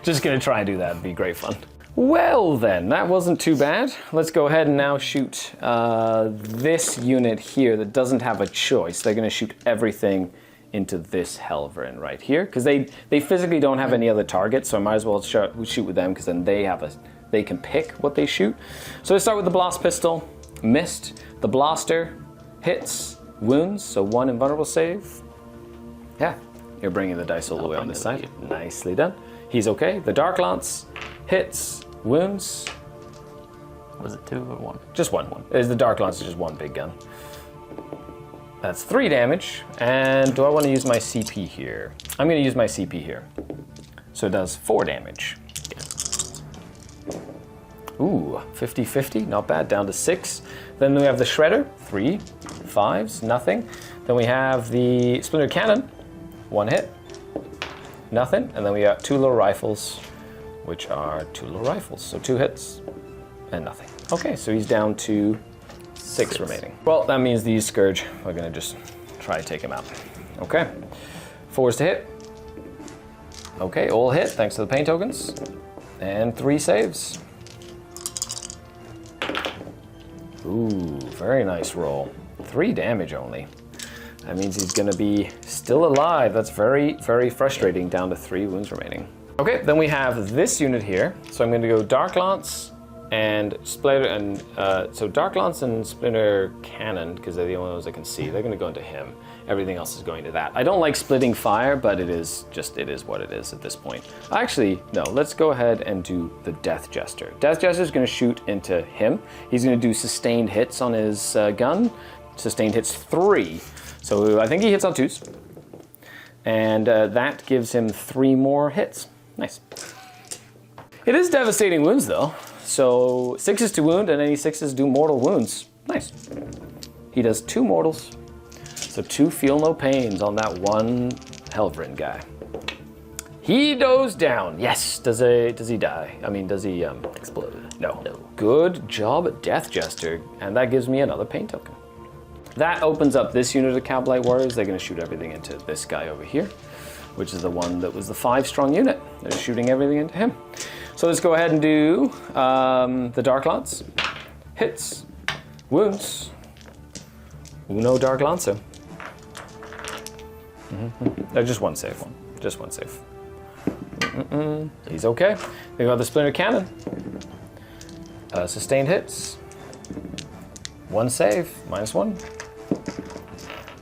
just going to try and do that. It'd be great fun. Well then, that wasn't too bad. Let's go ahead and now shoot this unit here that doesn't have a choice. They're going to shoot everything into this Helverin right here, because they physically don't have any other targets, so I might as well shoot with them, because then they can pick what they shoot. So let's start with the Blast Pistol. Missed. The Blaster hits, wounds, so 1 invulnerable save. Yeah, you're bringing the dice all the way on this side. Nicely done. He's okay. The Dark Lance hits, wounds. Was it 2 or 1? Just 1. The Dark Lance is just 1 big gun. That's 3 damage. And do I want to use my CP here? I'm going to use my CP here. So it does 4 damage. Ooh, 50-50, not bad, down to 6. Then we have the Shredder, 3, 5s, nothing. Then we have the Splinter Cannon, 1 hit, nothing. And then we got 2 little rifles, which are 2 little rifles. So 2 hits and nothing. Okay, so he's down to 6 remaining. Well, that means these Scourge are gonna just try to take him out. Okay, 4s to hit. Okay, all hit, thanks to the pain tokens. And 3 saves. Ooh, very nice roll. 3 damage only. That means he's gonna be still alive. That's very, very frustrating, down to 3 wounds remaining. Okay, then we have this unit here. So I'm gonna go Dark Lance and Splinter, and so Dark Lance and Splinter Cannon, because they're the only ones I can see. They're gonna go into him. Everything else is going to that. I don't like splitting fire, but it is what it is at this point. Actually, no, let's go ahead and do the Death Jester. Death Jester is gonna shoot into him. He's gonna do sustained hits on his gun. Sustained hits 3. So I think he hits on 2s. And that gives him 3 more hits. Nice. It is devastating wounds though. So 6s to wound, and any 6s do mortal wounds. Nice. He does 2 mortals. So 2 feel no pains on that 1 Helverin guy. He goes down. Yes. Does he die? I mean, does he explode? No. Good job, Death Jester. And that gives me another pain token. That opens up this unit of Cabalite Warriors. They're going to shoot everything into this guy over here, which is the one that was the 5-strong unit. They're shooting everything into him. So let's go ahead and do the Dark Lance. Hits. Wounds. Uno Dark Lancer. Just 1 save. Just 1 save. He's okay. We got the Splinter Cannon. Sustained hits. 1 save. -1.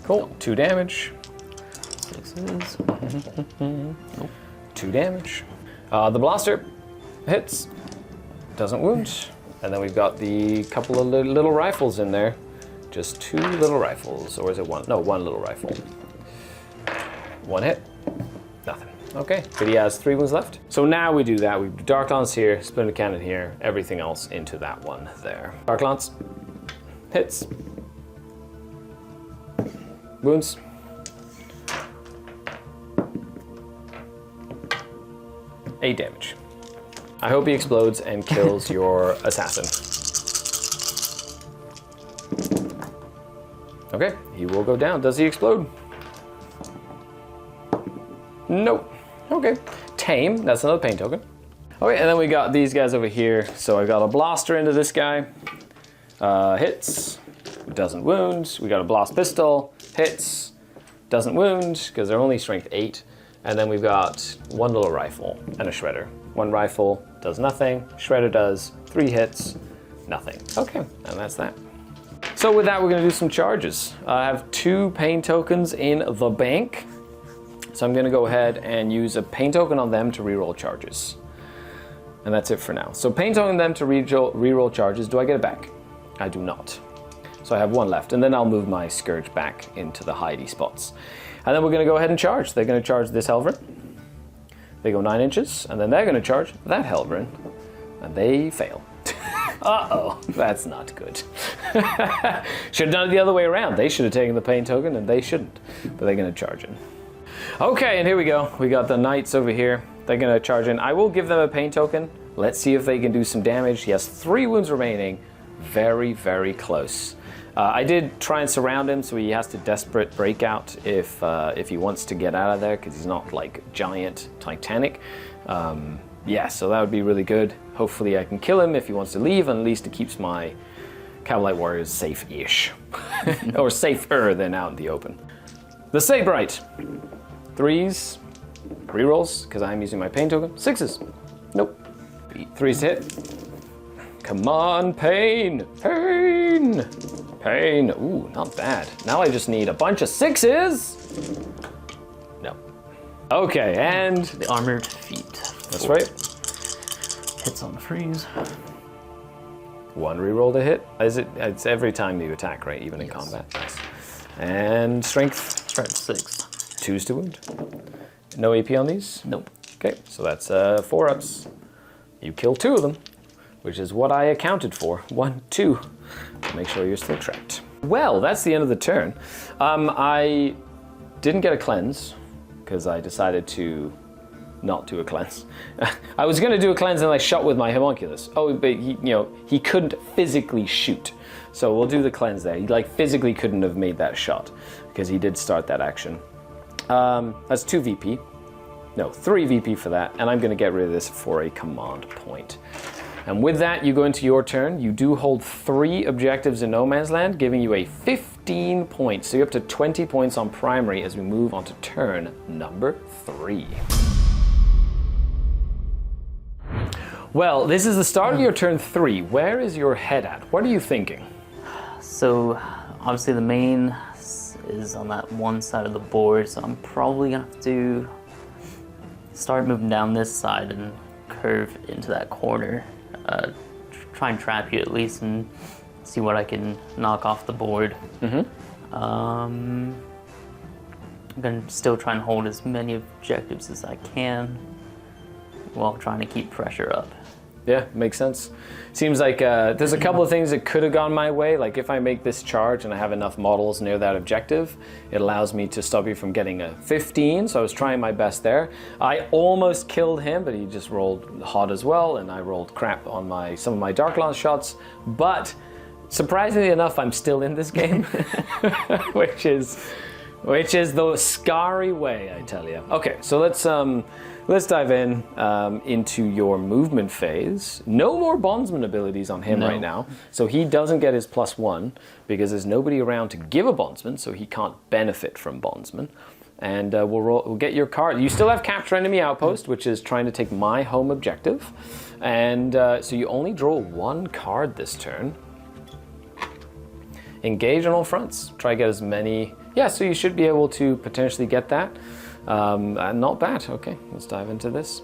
Cool. 2 damage. 6s. Nope. 2 damage. The blaster hits, doesn't wound. And then we've got the couple of little rifles in there. Just 2 little rifles, or is it 1? No, 1 little rifle. 1 hit, nothing. Okay, but he has 3 wounds left. So now we do that. We do Dark Lance here, Splinter Cannon here, everything else into that one there. Dark Lance hits. Wounds. Eight damage. I hope he explodes and kills your assassin. Okay, he will go down. Does he explode? Nope. Okay. Tame, that's another pain token. Okay, and then we got these guys over here. So I got a blaster into this guy. Hits, doesn't wound. We got a blast pistol, hits, doesn't wound, because they're only strength 8. And then we've got 1 little rifle and a shredder. 1 rifle does nothing, shredder does 3 hits, nothing. Okay, and that's that. So with that, we're gonna do some charges. I have 2 pain tokens in the bank. So I'm gonna go ahead and use a pain token on them to reroll charges. And that's it for now. So pain token them to reroll charges. Do I get it back? I do not. So I have 1 left, and then I'll move my Scourge back into the hidey spots. And then we're gonna go ahead and charge. They're gonna charge this Helverin. They go 9 inches, and then they're gonna charge that Helverin, and they fail. Uh-oh, that's not good. Should have done it the other way around. They should have taken the pain token, and they shouldn't. But they're gonna charge in. Okay, and here we go. We got the Knights over here. They're gonna charge in. I will give them a pain token. Let's see if they can do some damage. He has 3 wounds remaining. Very, very close. I did try and surround him, so he has to desperate breakout if he wants to get out of there, because he's not like giant Titanic. Yeah, so that would be really good. Hopefully I can kill him if he wants to leave, and at least it keeps my Cavalite Warriors safe-ish. Or safer than out in the open. The Saberite. 3s, rerolls, because I'm using my pain token. 6s, nope. 3s hit. Come on, pain, pain, pain. Ooh, not bad. Now I just need a bunch of 6s. No. Okay, and The armored feet. that's right. Hits on the freeze. 1 reroll to hit. It's every time you attack, right? Even in combat. And strength. Strength 6. 2s to wound. No AP on these? Nope. Okay, so that's 4 ups. You kill 2 of them, which is what I accounted for. 1, 2. Make sure you're still trapped. Well, that's the end of the turn. I didn't get a cleanse, because I decided to not do a cleanse. I was going to do a cleanse and I shot with my homunculus. Oh, but he couldn't physically shoot. So we'll do the cleanse there. He physically couldn't have made that shot, because he did start that action. That's 2 VP. No, 3 VP for that, and I'm going to get rid of this for a command point. And with that, you go into your turn. You do hold 3 objectives in No Man's Land, giving you a 15 points. So you're up to 20 points on primary as we move on to turn number 3. Well, this is the start of your turn 3. Where is your head at? What are you thinking? So, obviously the main is on that one side of the board, so I'm probably gonna have to start moving down this side and curve into that corner. Try and trap you at least and see what I can knock off the board. I'm gonna still try and hold as many objectives as I can while trying to keep pressure up. Yeah, makes sense. Seems like there's a couple of things that could have gone my way. Like if I make this charge and I have enough models near that objective, it allows me to stop you from getting a 15, so I was trying my best there. I almost killed him, but he just rolled hot as well, and I rolled crap on some of my Dark Lance shots. But surprisingly enough, I'm still in this game, which is the scary way, I tell you. Okay, so let's dive in into your movement phase. No more bondsman abilities on him right now, so he doesn't get his +1 because there's nobody around to give a bondsman, so he can't benefit from bondsman. And we'll get your card. You still have capture enemy outpost, which is trying to take my home objective, and so you only draw 1 card this turn. Engage on all fronts. Try to get as many. Yeah, so you should be able to potentially get that. Not bad. Okay, let's dive into this.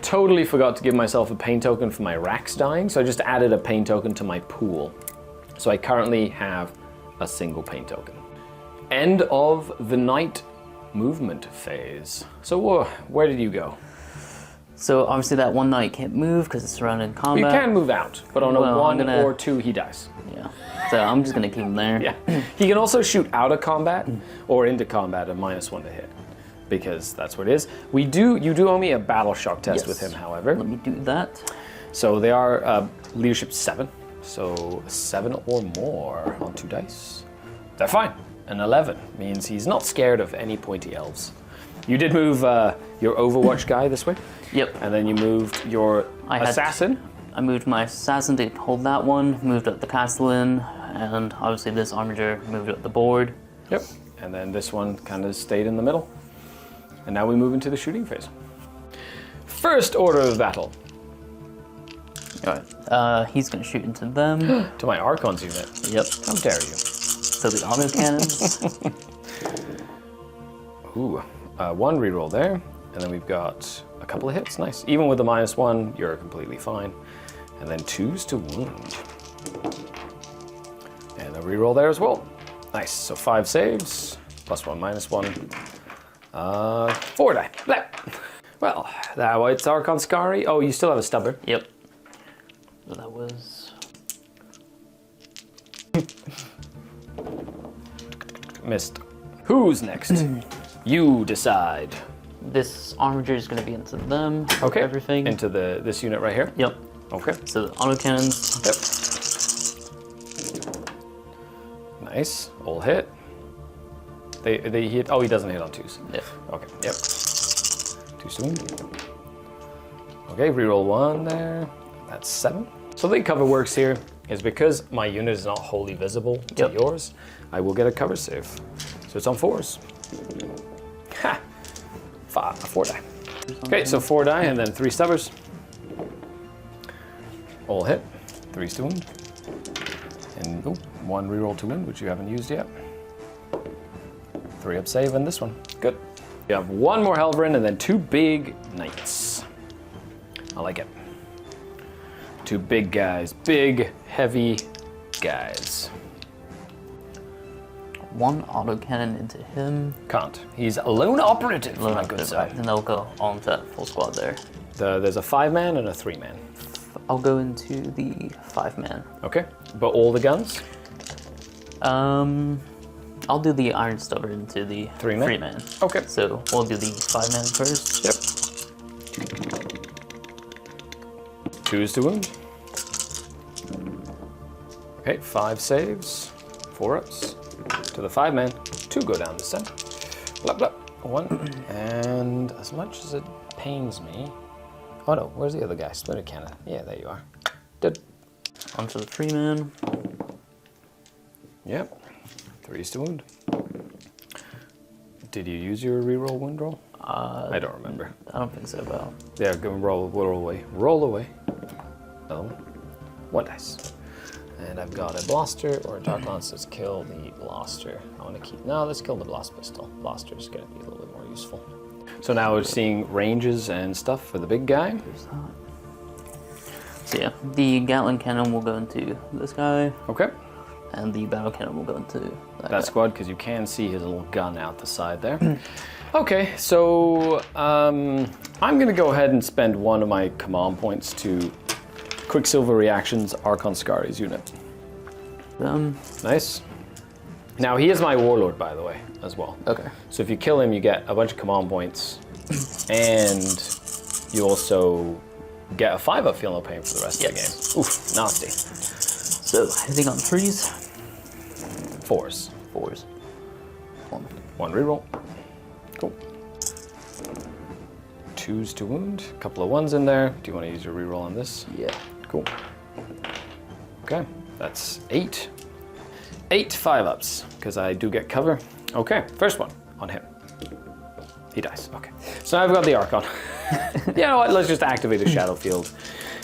Totally forgot to give myself a pain token for my racks dying, so I just added a pain token to my pool. So I currently have a single pain token. End of the night movement phase. So where did you go? So obviously that one knight can't move because it's surrounded in combat. You can move out, but on a 1 or 2 he dies. Yeah. So I'm just gonna keep him there. Yeah. He can also shoot out of combat or into combat at -1 to hit, because that's what it is. You do owe me a battle shock test with him, however. Let me do that. So they are leadership 7, so 7 or more on 2 dice. They're fine. An 11 means he's not scared of any pointy elves. You did move your Overwatch guy this way. Yep. And then you moved your assassin. I moved my assassin to hold that one, moved up the castellan, and obviously this armiger moved up the board. Yep. And then this one kind of stayed in the middle. And now we move into the shooting phase. First order of battle. Alright. He's gonna shoot into them. To my Archon's unit. Yep. How dare you? So the auto cannons. Ooh. 1 reroll there. And then we've got a couple of hits. Nice. Even with the -1, you're completely fine. And then 2s to wound. And a reroll there as well. Nice. So 5 saves. +1, -1. 4 die. Blah. Well, it's Archon Scary. Oh, you still have a stubber. Yep. So that was... Missed. Who's next? You decide. This armiger is going to be into them. Okay. Everything. Into this unit right here? Yep. Okay. So the autocannons. Yep. Nice. All hit. They hit. Oh, he doesn't hit on 2s. Yep. Okay. Yep. 2 soon. Okay. Reroll 1 there. That's 7. So the cover works here is because my unit is not wholly visible to yours. I will get a cover save. So it's on 4s. Ha! 4 die. Okay, so 4 die and then 3 stubbers. All hit. 3s to wound. And 1 reroll to wound, which you haven't used yet. 3 up save and this one. Good. You have 1 more Helverin and then 2 big knights. I like it. 2 big guys. Big, heavy guys. 1 autocannon into him. Can't. He's a lone operative, Lone my good operative, sir. right. And they'll go on to that full squad there. There's a 5-man and a 3-man. I'll go into the 5-man. Okay. But all the guns? I'll do the Iron Stubber into the 3-man. Okay. So we'll do the 5-man first. Yep. 2s to wound. Okay, 5 saves, 4 ups. To the 5-man, 2 go down this time. Blah, blah. 1, and as much as it pains me... Oh no, where's the other guy? Splinter Cannon. Yeah, there you are. Dead. Onto the 3-man. Yep. 3s to wound. Did you use your reroll wound roll? I don't remember. I don't think so, but... Yeah, go roll away. Roll away. Another one. 1 dice. And I've got a blaster or a dark lance. Let's kill the blaster. I want to keep... No, let's kill the blast pistol. Blaster is going to be a little bit more useful. So now we're seeing ranges and stuff for the big guy. There's that. So yeah, the Gatling cannon will go into this guy. Okay. And the battle cannon will go into that guy. Squad, because you can see his little gun out the side there. Okay, so I'm going to go ahead and spend 1 of my command points to Quicksilver Reactions Archon Scari's unit. Nice. Now, he is my warlord, by the way, as well. Okay. So if you kill him, you get a bunch of command points, and you also get a 5-up feel no pain for the rest of the game. Oof, nasty. So, hitting on 3s. 4s. 4s. 1 reroll. Cool. 2s to wound. A couple of 1s in there. Do you want to use your reroll on this? Yeah. Cool. Okay, that's 8. 8 5-ups, because I do get cover. Okay, first one on him. He dies. Okay. So now I've got the Archon. You know what? Let's just activate the Shadow Field.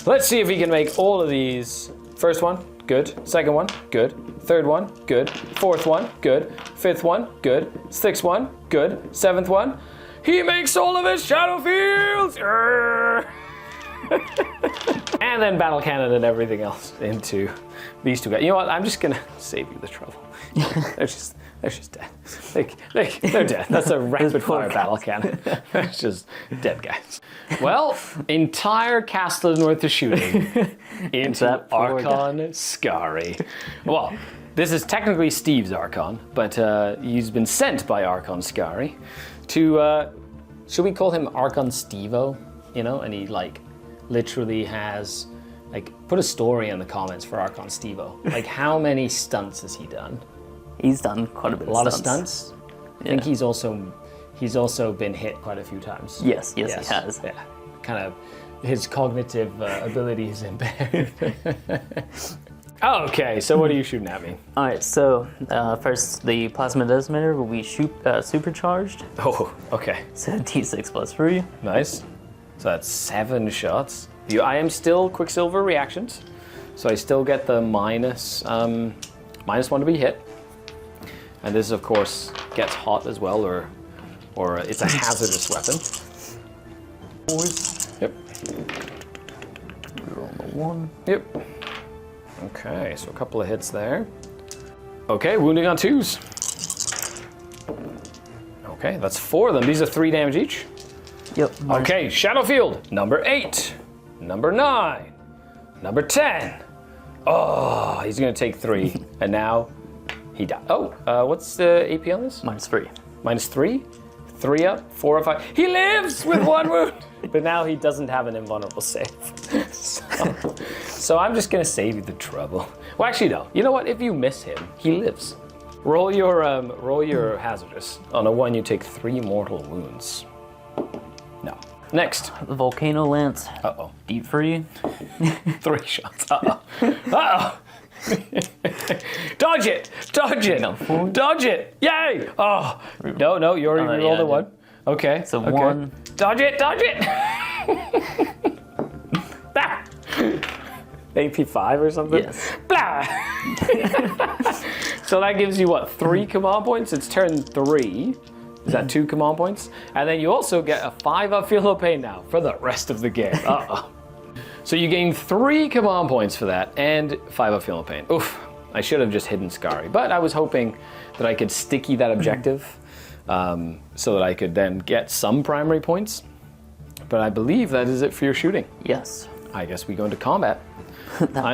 Let's see if he can make all of these. First one, good. Second one, good. Third one, good. Fourth one, good. Fifth one, good. Sixth one, good. Seventh one. He makes all of his shadow fields! And then battle cannon and everything else into these two guys. You know what? I'm just gonna save you the trouble. They're just dead. They're dead. That's a rapid fire battle cannon. They're just dead guys. Well, entire Castellan worth of shooting into Archon Skari. Well, this is technically Steve's Archon, but he's been sent by Archon Skari to, should we call him Archon Stevo? You know, and he like literally has, like, put a story in the comments for Archon Stevo. Like, how many stunts has he done? He's done quite a bit. A lot of stunts. I think he's also been hit quite a few times. Yes, he has. Yeah, kind of his cognitive ability is impaired. Okay, so what are you shooting at me? All right, so first the plasma decimator will be supercharged. Oh, okay. So D6 plus 3. Nice. So that's 7 shots. I am still Quicksilver reactions, so I still get the -1 to be hit. And this, of course, gets hot as well, or it's a hazardous weapon. Yep. Roll the 1. Yep. Okay, so a couple of hits there. Okay, wounding on 2s. Okay, that's 4 of them. These are 3 damage each. Yep. Okay, Shadowfield, number 8, number 9, number 10. Oh, he's gonna take 3, and now he died. Oh, what's the AP on this? -3. -3? 3 up, 4 or 5. He lives with 1 wound! But now he doesn't have an invulnerable save. So I'm just gonna save you the trouble. Well, actually, no. You know what? If you miss him, he lives. Roll your hazardous. On a 1, you take 3 mortal wounds. No. Next. The Volcano Lance. Uh-oh. Deep free. 3 shots. Uh-oh. Uh-oh. Dodge it! Dodge it! Dodge it! Yay! Oh, no, you already rolled a 1. Okay. So okay. 1. Dodge it! Dodge it! Ah. AP5 or something? Yes. Blah! So that gives you what, 3 command points? It's turn 3. Is that 2 command points? And then you also get a 5 up Feel No Pain now for the rest of the game. Uh-oh. So you gain 3 command points for that and 5 up Feel No Pain. Oof. I should have just hidden Skari, but I was hoping that I could sticky that objective so that I could then get some primary points. But I believe that is it for your shooting. Yes. I guess we go into combat.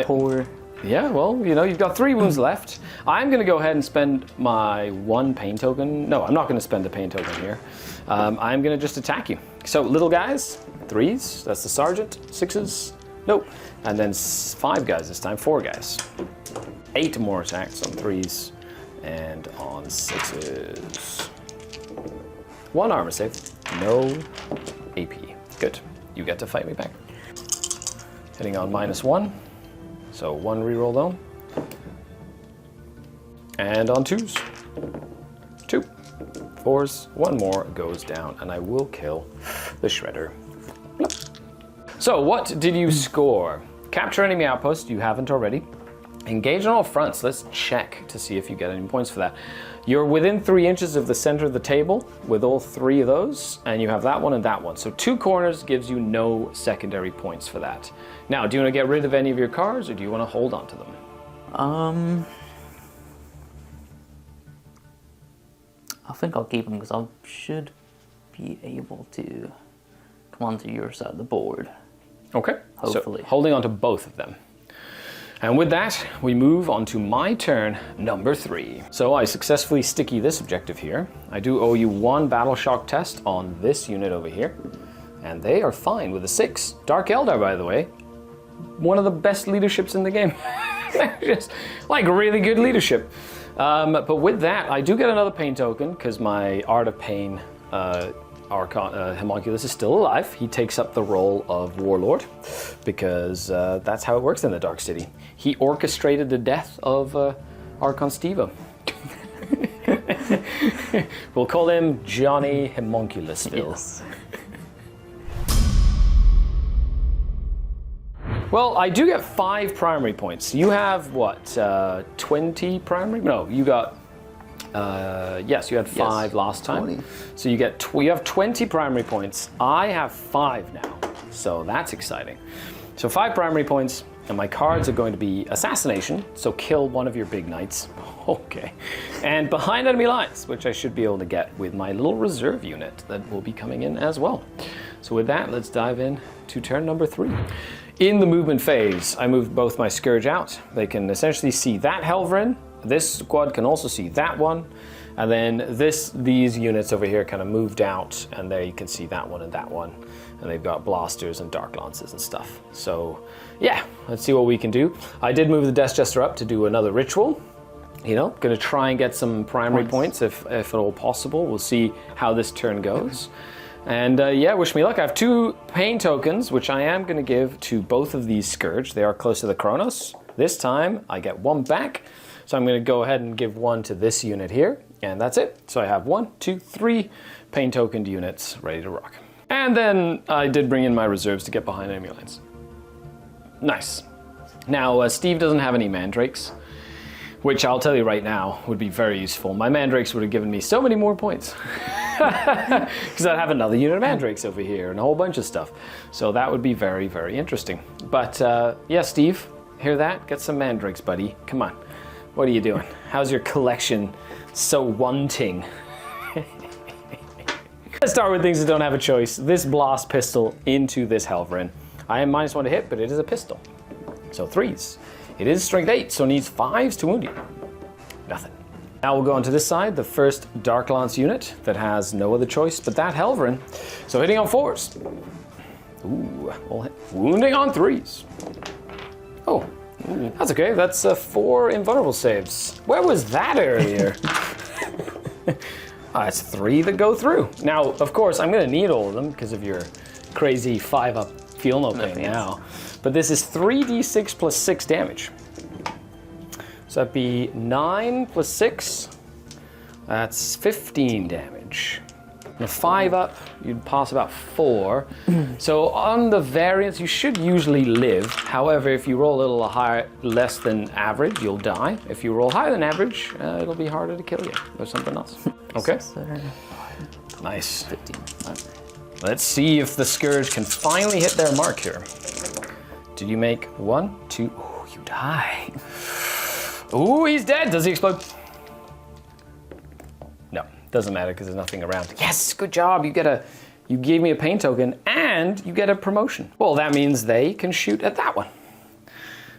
Poor... Yeah, well, you know, you've got 3 wounds left. I'm going to go ahead and spend my 1 pain token. No, I'm not going to spend a pain token here. I'm going to just attack you. So, little guys, 3s, that's the sergeant, 6s, nope. And then 5 guys this time, 4 guys. 8 more attacks on 3s and on 6s. 1 armor save, no AP. Good, you get to fight me back. Hitting on -1. So 1 reroll though. And on 2s. 2. 4s. 1 more goes down, and I will kill the Shredder. So what did you score? Capture enemy outpost, you haven't already. Engage on all fronts. Let's check to see if you get any points for that. You're within 3 inches of the center of the table with all 3 of those, and you have that one and that one. So 2 corners gives you no secondary points for that. Now, do you want to get rid of any of your cards, or do you want to hold on to them? I think I'll keep them because I should be able to come onto your side of the board. Okay. Hopefully. So holding on to both of them. And with that, we move on to my turn, number 3. So I successfully sticky this objective here. I do owe you 1 battle shock test on this unit over here. And they are fine with a 6. Dark Eldar, by the way, one of the best leaderships in the game. Just like really good leadership. But with that, I do get another pain token because my Art of Pain Homunculus is still alive. He takes up the role of Warlord because that's how it works in the Dark City. He orchestrated the death of Archon Stevo. We'll call him Johnny Homunculus still. Yes. Well, I do get 5 primary points. You have what, 20 primary? No, you got Yes, you had 5 last time. 20. So you get you have 20 primary points. I have 5 now, so that's exciting. So 5 primary points, and my cards are going to be Assassination, so kill one of your big knights. Okay. And Behind Enemy Lines, which I should be able to get with my little reserve unit that will be coming in as well. So with that, let's dive in to turn number 3. In the movement phase, I moved both my Scourge out. They can essentially see that Helverin. This squad can also see that one. And then these units over here kind of moved out, and there you can see that one and that one. And they've got blasters and dark lances and stuff. So yeah, let's see what we can do. I did move the Death Jester up to do another ritual. You know, gonna try and get some primary points if at all possible. We'll see how this turn goes. And yeah, wish me luck. I have 2 pain tokens, which I am gonna give to both of these Scourge. They are close to the Chronos. This time I get 1 back. So I'm gonna go ahead and give 1 to this unit here, and that's it. So I have 1, 2, 3 pain tokened units ready to rock. And then I did bring in my reserves to get behind enemy lines. Nice. Now, Steve doesn't have any mandrakes, which I'll tell you right now would be very useful. My mandrakes would have given me so many more points. Because I'd have another unit of mandrakes over here and a whole bunch of stuff. So that would be very, very interesting. But yeah, Steve, hear that? Get some mandrakes, buddy. Come on. What are you doing? How's your collection so wanting? Let's start with things that don't have a choice. This blast pistol into this Helverin. I am -1 to hit, but it is a pistol. So 3s. It is strength 8, so it needs 5s to wound you. Nothing. Now we'll go on to this side, the first Dark Lance unit that has no other choice but that Helverin. So hitting on 4s. Ooh, well, wounding on 3s. Oh, that's okay. That's 4 invulnerable saves. Where was that earlier? It's 3 that go through. Now, of course, I'm going to need all of them because of your crazy 5-up feel no pain now. But this is 3d6 plus 6 damage. So that'd be 9 plus 6. That's 15 damage. And a 5-up, you'd pass about 4. So on the variance, you should usually live. However, if you roll a little higher, less than average, you'll die. If you roll higher than average, it'll be harder to kill you or something else. Okay. Nice. 15. Let's see if the Scourge can finally hit their mark here. Did you make 1, 2? Oh, you die. Ooh, he's dead. Does he explode? No, doesn't matter because there's nothing around. Yes, good job. You gave me a pain token and you get a promotion. Well, that means they can shoot at that one,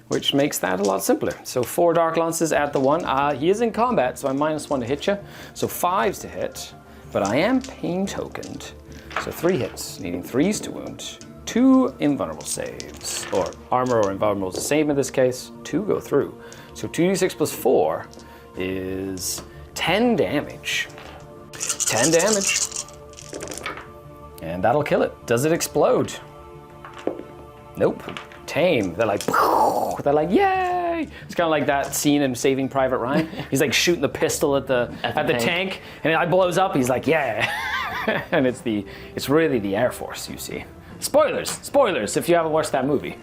which makes that a lot simpler. So 4 Dark Lances at the 1. He is in combat, so I'm -1 to hit you. So 5s to hit, but I am pain tokened. So 3 hits, needing 3s to wound. 2 invulnerable saves, or armor or invulnerable is the same in this case. 2 go through. So 2d6 plus 4 is 10 damage. 10 damage. And that'll kill it. Does it explode? Nope. Tame. They're like, yay! It's kind of like that scene in Saving Private Ryan. He's like shooting the pistol at the tank, and it blows up. He's like, yeah. And it's really the Air Force, you see. Spoilers if you haven't watched that movie.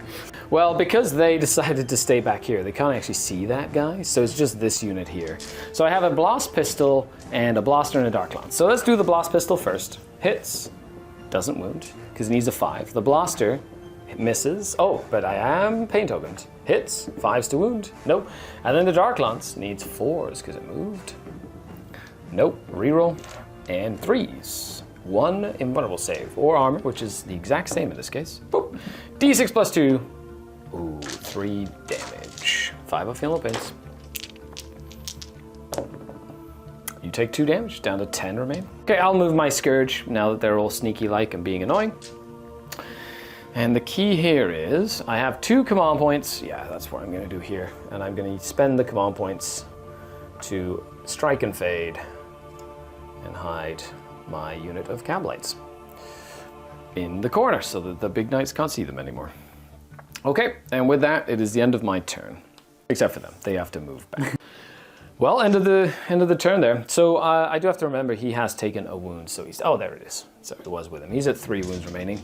Well, because they decided to stay back here, they can't actually see that guy, so it's just this unit here. So I have a blast pistol and a blaster and a dark lance. So let's do the blast pistol first. Hits, doesn't wound, because it needs a 5. The blaster misses. Oh, but I am pain tokened. Hits, 5s to wound. Nope. And then the dark lance needs 4s because it moved. Nope. Reroll. And 3s. 1 invulnerable save or armor, which is the exact same in this case. Boop. D6 plus 2. Ooh, 3 damage. 5 of feel no pains. You take 2 damage, down to 10 remain. Okay, I'll move my Scourge now that they're all sneaky-like and being annoying. And the key here is I have 2 command points. Yeah, that's what I'm going to do here. And I'm going to spend the command points to strike and fade and hide my unit of Cablites in the corner so that the big knights can't see them anymore. Okay, and with that, it is the end of my turn. Except for them, they have to move back. Well, end of the turn there. So I do have to remember he has taken a wound, so he's, oh, there it is. So it was with him. He's at 3 wounds remaining.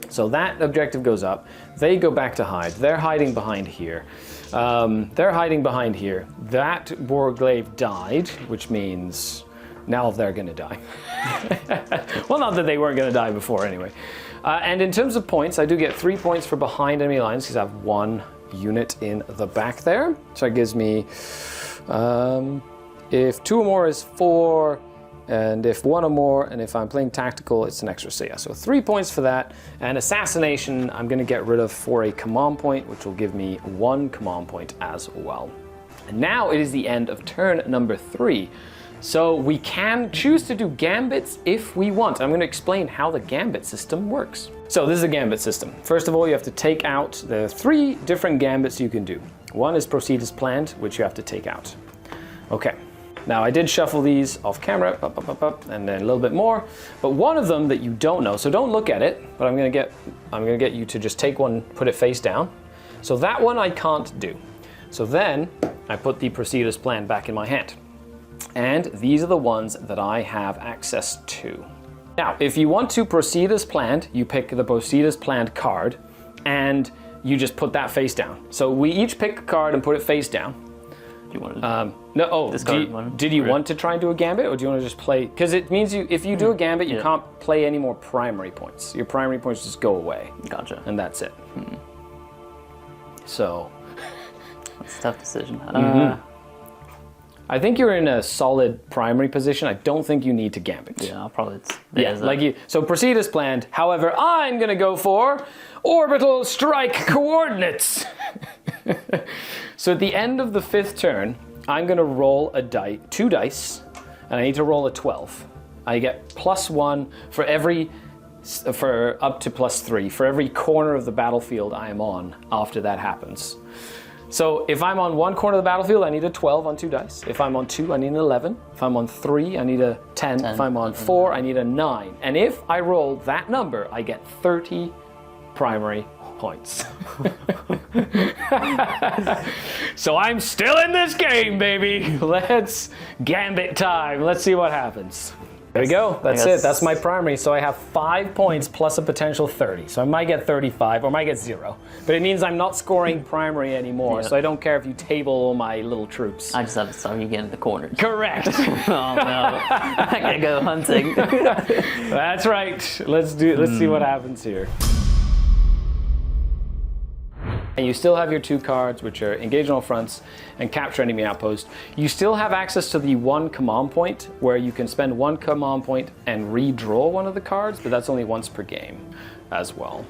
So that objective goes up. They go back to hide. They're hiding behind here. They're hiding behind here. That Warglaive died, which means now they're going to die. Well, not that they weren't going to die before anyway. And in terms of points, I do get 3 points for behind enemy lines because I have 1 unit in the back there. So it gives me, if 2 or more is 4, and if 1 or more, and if I'm playing tactical, it's an extra. So yeah, so 3 points for that. And assassination, I'm going to get rid of for a command point, which will give me 1 command point as well. And now it is the end of turn number 3. So we can choose to do gambits if we want. I'm going to explain how the gambit system works. So this is a gambit system. First of all, you have to take out the 3 different gambits you can do. One is proceed as planned, which you have to take out. Okay. Now I did shuffle these off camera, and then a little bit more, but one of them that you don't know, so don't look at it, but I'm gonna get you to just take one, put it face down. So that one I can't do. So then I put the proceed as planned back in my hand. And these are the ones that I have access to. Now, if you want to proceed as planned, you pick the proceed as planned card, and you just put that face down. So we each pick a card and put it face down. You want to no, oh, did you want to try and do a gambit, or do you want to just play? Because it means if you do a gambit, you can't play any more primary points. Your primary points just go away. Gotcha. And that's it. So. That's a tough decision. I think you're in a solid primary position. I don't think you need to gambit. Yeah, I'll probably. So proceed as planned. However, I'm going to go for orbital strike coordinates. So at the end of the 5th turn, I'm going to roll 2 dice, and I need to roll a 12. I get +1 for up to +3 for every corner of the battlefield I am on after that happens. So if I'm on one corner of the battlefield, I need a 12 on 2 dice. If I'm on 2, I need an 11. If I'm on 3, I need a 10. If I'm on 4, I need a 9. And if I roll that number, I get 30 primary points. So I'm still in this game, baby. Let's gambit time. Let's see what happens. There we go. That's it. That's my primary. So I have 5 points plus a potential 30. So I might get 35 or I might get 0. But it means I'm not scoring primary anymore. So I don't care if you table all my little troops. I just have to start you get in the corners. Correct. Oh no. I gotta go hunting. That's right. Let's see what happens here. And you still have your 2 cards, which are engage on all fronts and capture enemy outpost. You still have access to the 1 command point, where you can spend 1 command point and redraw one of the cards, but that's only once per game as well.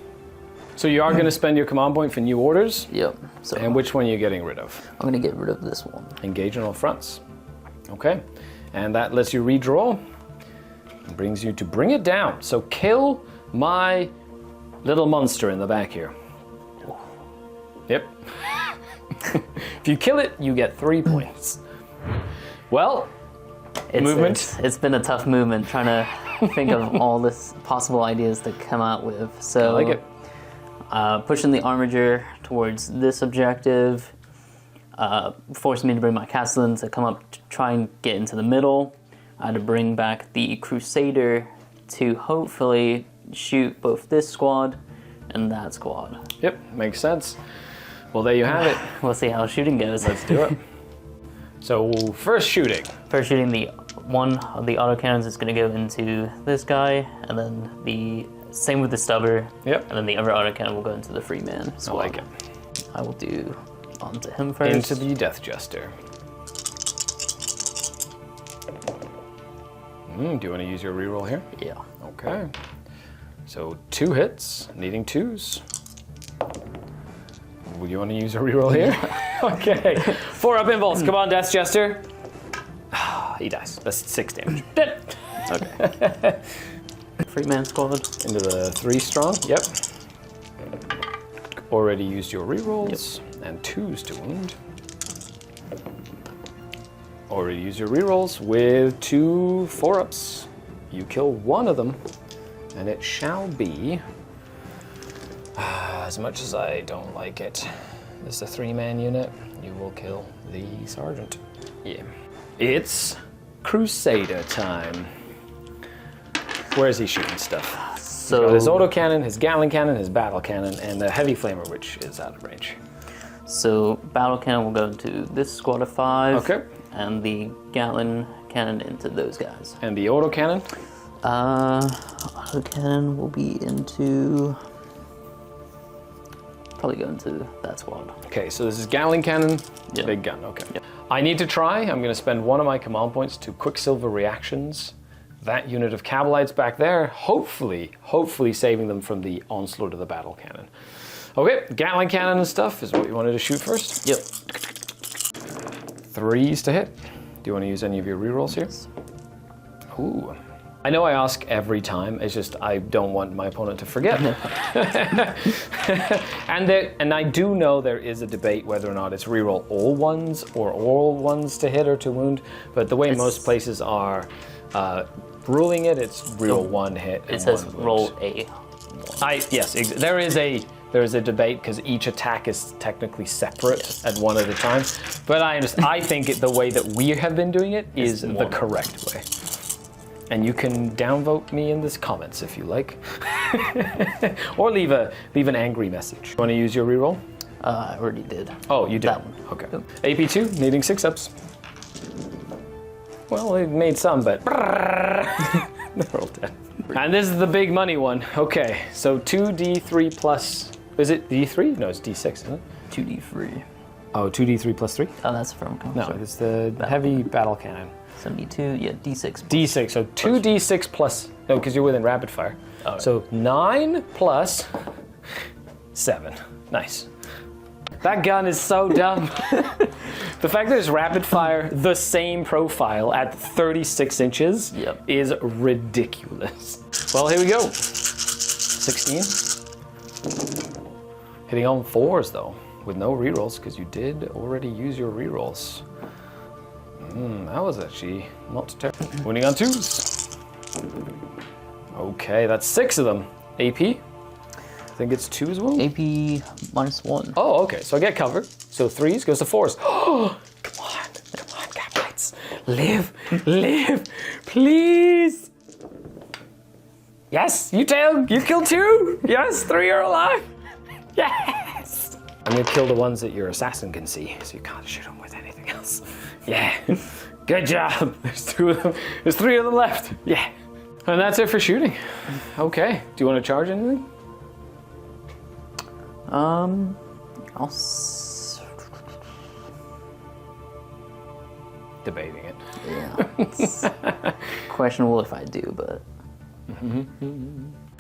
So you are going to spend your command point for new orders? Yep. So and which one are you getting rid of? I'm going to get rid of this one. Engage on all fronts. Okay. And that lets you redraw. And brings you to bring it down. So kill my little monster in the back here. Yep. If you kill it, you get 3 points. Well, it's been a tough movement trying to think of all this possible ideas to come out with. So I like it. Pushing the Armiger towards this objective, forced me to bring my Castellan to come up to try and get into the middle. I had to bring back the Crusader to hopefully shoot both this squad and that squad. Yep, makes sense. Well, there you have it. We'll see how shooting goes. Let's do it. So, first shooting. First shooting, the one of the autocannons is going to go into this guy, and then the same with the stubber. Yep. And then the other autocannon will go into the free man squad. I like it. I will do onto him first. Into the Death Jester. Do you want to use your reroll here? Yeah. Okay. So 2 hits, needing 2s. Would you want to use a reroll here? Okay. 4 up impulse. Come on, Death Jester. He dies. That's 6 damage. Dead. Okay. Free man squad. Into the 3 strong. Yep. Already used your rerolls. Yep. And 2s to wound. Already used your rerolls with 2 4-ups. You kill one of them, and it shall be. As much as I don't like it, this is a 3-man unit. You will kill the sergeant. Yeah. It's Crusader time. Where is he shooting stuff? He's got his autocannon, his Gatling cannon, his battle cannon, and the heavy flamer, which is out of range. So battle cannon will go into this squad of 5. Okay. And the Gatling cannon into those guys. And the autocannon? Autocannon will be into... Probably go into that squad. Okay, so this is Gatling cannon, Yep. big gun, okay. Yep. I need to try, I'm gonna spend one of my command points to Quicksilver reactions. That unit of Cabalites back there, hopefully saving them from the onslaught of the battle cannon. Okay, Gatling cannon and stuff is what you wanted to shoot first? Yep. 3s to hit. Do you want to use any of your rerolls here? Ooh. I know I ask every time, it's just I don't want my opponent to forget. and I do know there is a debate whether or not it's reroll all 1s or all 1s to hit or to wound, but the way most places are ruling it, it's reroll 1 hit and It says 1 wound. roll a. There is a debate because each attack is technically separate at one at a time. But I think the way that we have been doing it is the correct way. And you can downvote me in the comments if you like, or leave an angry message. You want to use your reroll? I already did. Oh, you did. That one. Okay. AP2 needing 6 ups. Well, it made some, but they're all dead. And this is the big money one. Okay, so 2d3 plus. Is it d3? No, it's d6, isn't it? 2d3. Oh, 2d3 plus 3? Oh, that's from. No, it's the heavy battle cannon. 72. Yeah, d6. D6, so 2d6 plus. No, because you're within rapid fire. Oh, right. So 9 plus 7. Nice. That gun is so dumb. The fact that it's rapid fire, the same profile at 36 inches Yep. is ridiculous. Well, here we go. 16. Hitting on 4s though, with no rerolls, because you did already use your rerolls. That was actually not terrible. Winning on 2s. Okay, that's 6 of them. AP? I think it's 2 as well. AP -1. Oh, okay, so I get covered. So 3s goes to 4s. Oh, come on, Caplites. Live, please. Yes, you killed 2. Yes, 3 are alive. Yes. I'm gonna kill the ones that your assassin can see, so you can't shoot them with anything else. Yeah, good job. There's 2 of them. There's 3 of them left. Yeah. And that's it for shooting. Okay, do you want to charge anything? Debating it. Yeah. It's questionable if I do, but.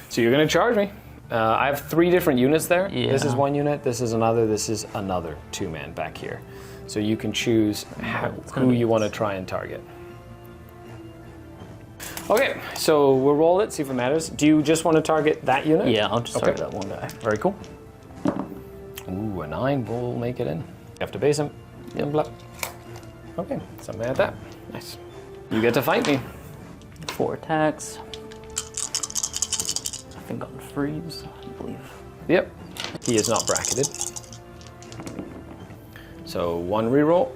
So you're gonna charge me. I have 3 different units there. Yeah. This is 1 unit, this is another 2-man back here. So you can choose who you want to try and target. Okay, so we'll roll it, see if it matters. Do you just want to target that unit? Yeah, I'll just target that one guy. Very cool. Ooh, a 9 will make it in. You have to base him. Yep. Blah. Okay, something like that. Nice. You get to fight me. 4 attacks. I think on freeze, I believe. Yep. He is not bracketed. So 1 reroll.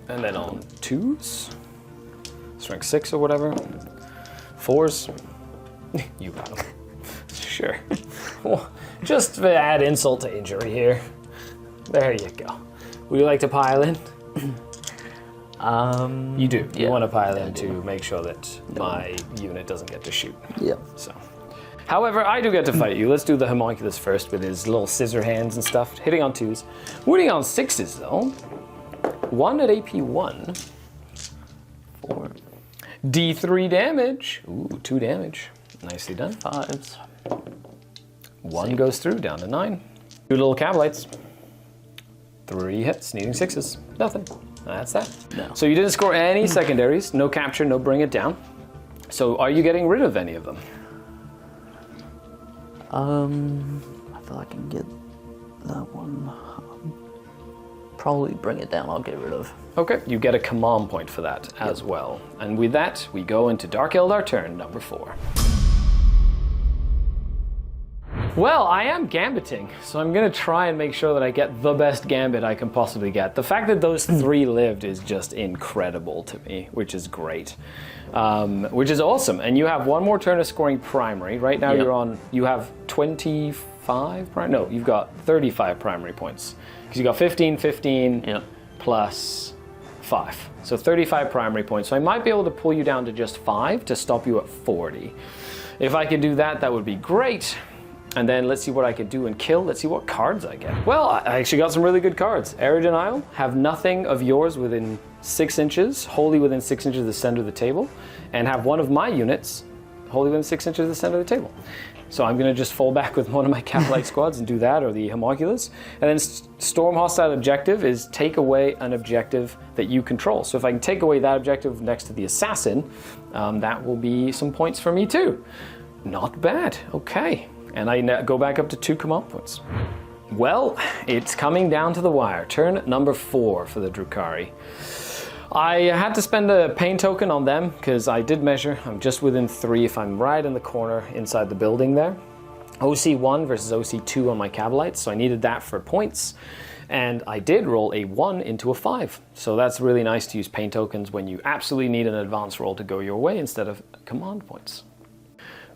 And then on 2s. Strength 6 or whatever. 4s. You got him. Sure. Well, just to add insult to injury here. There you go. Would you like to pile in? You do. You Yeah. want to pile in to make sure that my unit doesn't get to shoot. Yep. So, however, I do get to fight you. Let's do the homunculus first with his little scissor hands and stuff. Hitting on 2s. Winning on 6s though. 1 at AP1. 4. D3 damage. Ooh, 2 damage. Nicely done. 5s. 1 goes through, down to 9. 2 little Cabalites. 3 hits, needing 6s. Nothing. That's that. No. So you didn't score any secondaries. No capture, no bring it down. So are you getting rid of any of them? I feel I can get that one. Probably bring it down, I'll get rid of. Okay, you get a command point for that as well. And with that, we go into Dark Eldar turn number 4. Well, I am gambiting, so I'm going to try and make sure that I get the best gambit I can possibly get. The fact that those 3 lived is just incredible to me, which is great. Which is awesome. And you have one more turn of scoring primary. Right now you have 25 no, you've got 35 primary points. Because you got 15 plus 5. So 35 primary points. So I might be able to pull you down to just 5 to stop you at 40. If I could do that, that would be great. And then let's see what I could do and kill. Let's see what cards I get. Well, I actually got some really good cards. Area Denial, have nothing of yours within 6 inches, wholly within 6 inches of the center of the table, and have one of my units wholly within 6 inches of the center of the table. So I'm going to just fall back with one of my Cavalite squads and do that, or the Homunculus. And then Storm Hostile Objective is take away an objective that you control. So if I can take away that objective next to the Assassin, that will be some points for me too. Not bad. Okay. And I go back up to 2 command points. Well, it's coming down to the wire. Turn number 4 for the Drukhari. I had to spend a pain token on them because I did measure. I'm just within 3 if I'm right in the corner inside the building there. OC1 versus OC2 on my Cavalites, so I needed that for points. And I did roll a 1 into a 5. So that's really nice to use pain tokens when you absolutely need an advance roll to go your way instead of command points.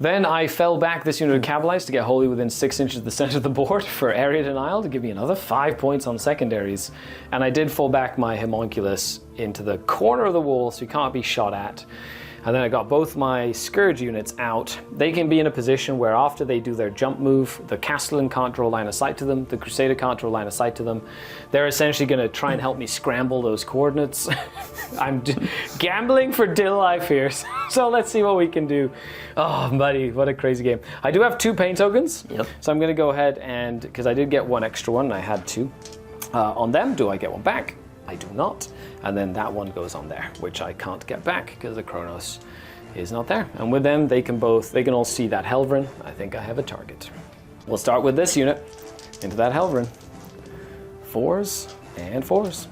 Then I fell back this unit of Cavalites to get wholly within 6 inches of the center of the board for Area Denial to give me another 5 points on secondaries. And I did fall back my Homunculus into the corner of the wall so he can't be shot at. And then I got both my Scourge units out. They can be in a position where after they do their jump move, the Castellan can't draw line of sight to them, the Crusader can't draw line of sight to them. They're essentially going to try and help me scramble those coordinates. I'm gambling for dear life here, so let's see what we can do. Oh, buddy, what a crazy game. I do have 2 pain tokens, so I'm going to go ahead and, because I did get 1 extra one, and I had 2 on them. Do I get 1 back? I do not. And then that one goes on there, which I can't get back because the Chronos is not there. And with them, they can all see that Helverin. I think I have a target. We'll start with this unit into that Helverin. 4s and 4s.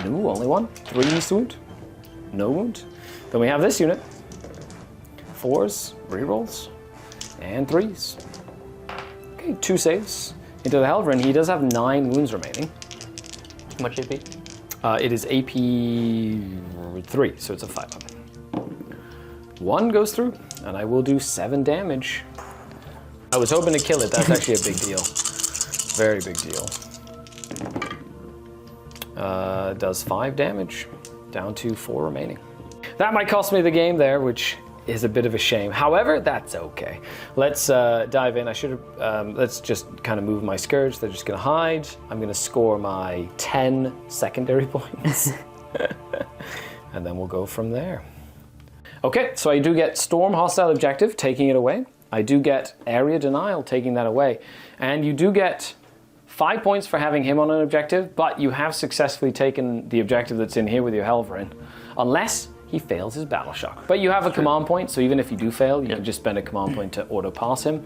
No, only 1. 3 wound. No wound. Then we have this unit. 4s, rerolls, and 3s. Okay, 2 saves into the Helverin. He does have 9 wounds remaining. How much AP? It is AP 3, so it's a 5 up. 1 goes through, and I will do 7 damage. I was hoping to kill it. That's actually a big deal. Very big deal. Does 5 damage, down to 4 remaining. That might cost me the game there, which is a bit of a shame. However, that's okay. Let's dive in. I should have, let's just kind of move my Scourge. They're just gonna hide. I'm gonna score my 10 secondary points. And then we'll go from there. Okay, so I do get Storm Hostile Objective, taking it away. I do get Area Denial, taking that away. And you do get 5 points for having him on an objective, but you have successfully taken the objective that's in here with your Helverin. Unless he fails his battle shock. But you have a command point, so even if you do fail, you can just spend a command point to auto-pass him.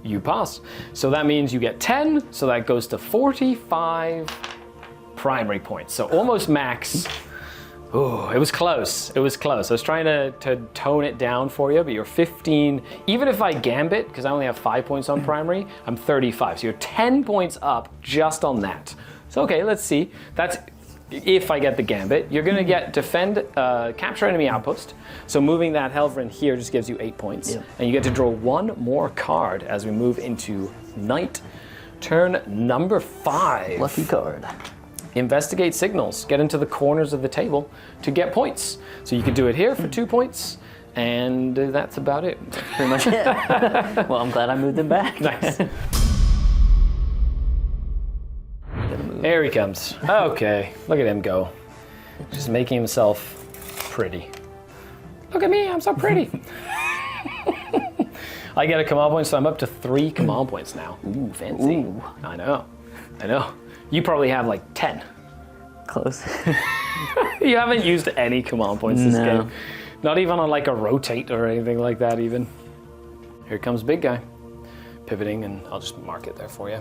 You pass. So that means you get 10, so that goes to 45 primary points. So almost max. Oh, it was close. It was close. I was trying to tone it down for you, but you're 15. Even if I gambit, because I only have 5 points on primary, I'm 35. So you're 10 points up just on that. So okay, let's see. That's if I get the gambit. You're gonna get defend, capture enemy outpost. So moving that Helverin here just gives you 8 points. And you get to draw 1 more card as we move into night. Turn number 5. Lucky card. Investigate signals. Get into the corners of the table to get points. So you can do it here for 2 points, and that's about it. Pretty much it. Well, I'm glad I moved them back. Nice. There he comes. Okay, look at him go. Just making himself pretty. Look at me, I'm so pretty. I get a command point, so I'm up to 3 command points now. Ooh, fancy. Ooh, I know. You probably have like 10. Close. You haven't used any command points this game. Not even on like a rotate or anything like that even. Here comes big guy. Pivoting, and I'll just mark it there for you.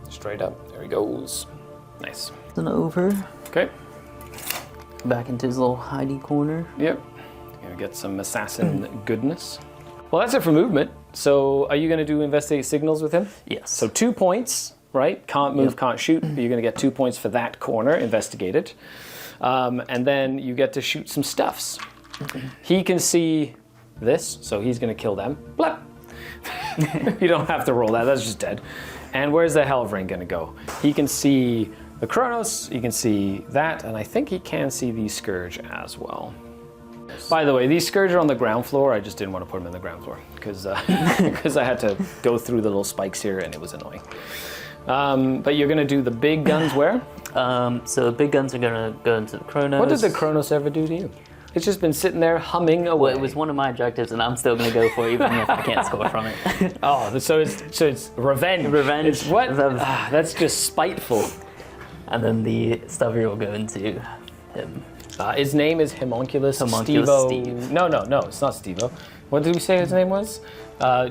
Straight up, there he goes. Nice. Then over. Okay. Back into his little hidey corner. Yep. Gonna get some assassin goodness. Well, that's it for movement. So are you gonna do investigate signals with him? Yes. So 2 points, right? Can't move, can't shoot. But you're gonna get 2 points for that corner, investigated. And then you get to shoot some stuffs. He can see this, so he's gonna kill them. Blep. You don't have to roll that, that's just dead. And where's the Hellring gonna go? He can see the Kronos, he can see that, and I think he can see the Scourge as well. By the way, these Scourge are on the ground floor. I just didn't want to put them in the ground floor because I had to go through the little spikes here and it was annoying. But you're gonna do the big guns where? So the big guns are gonna go into the Kronos. What did the Kronos ever do to you? It's just been sitting there humming away. Well, it was one of my objectives, and I'm still gonna go for it, even if I can't score from it. Oh, so it's revenge. Revenge. It's what? That's just spiteful. And then the stubby will go into him. His name is Homunculus Homunculus Stevo. Steve. No, it's not Stevo. What did we say his name was?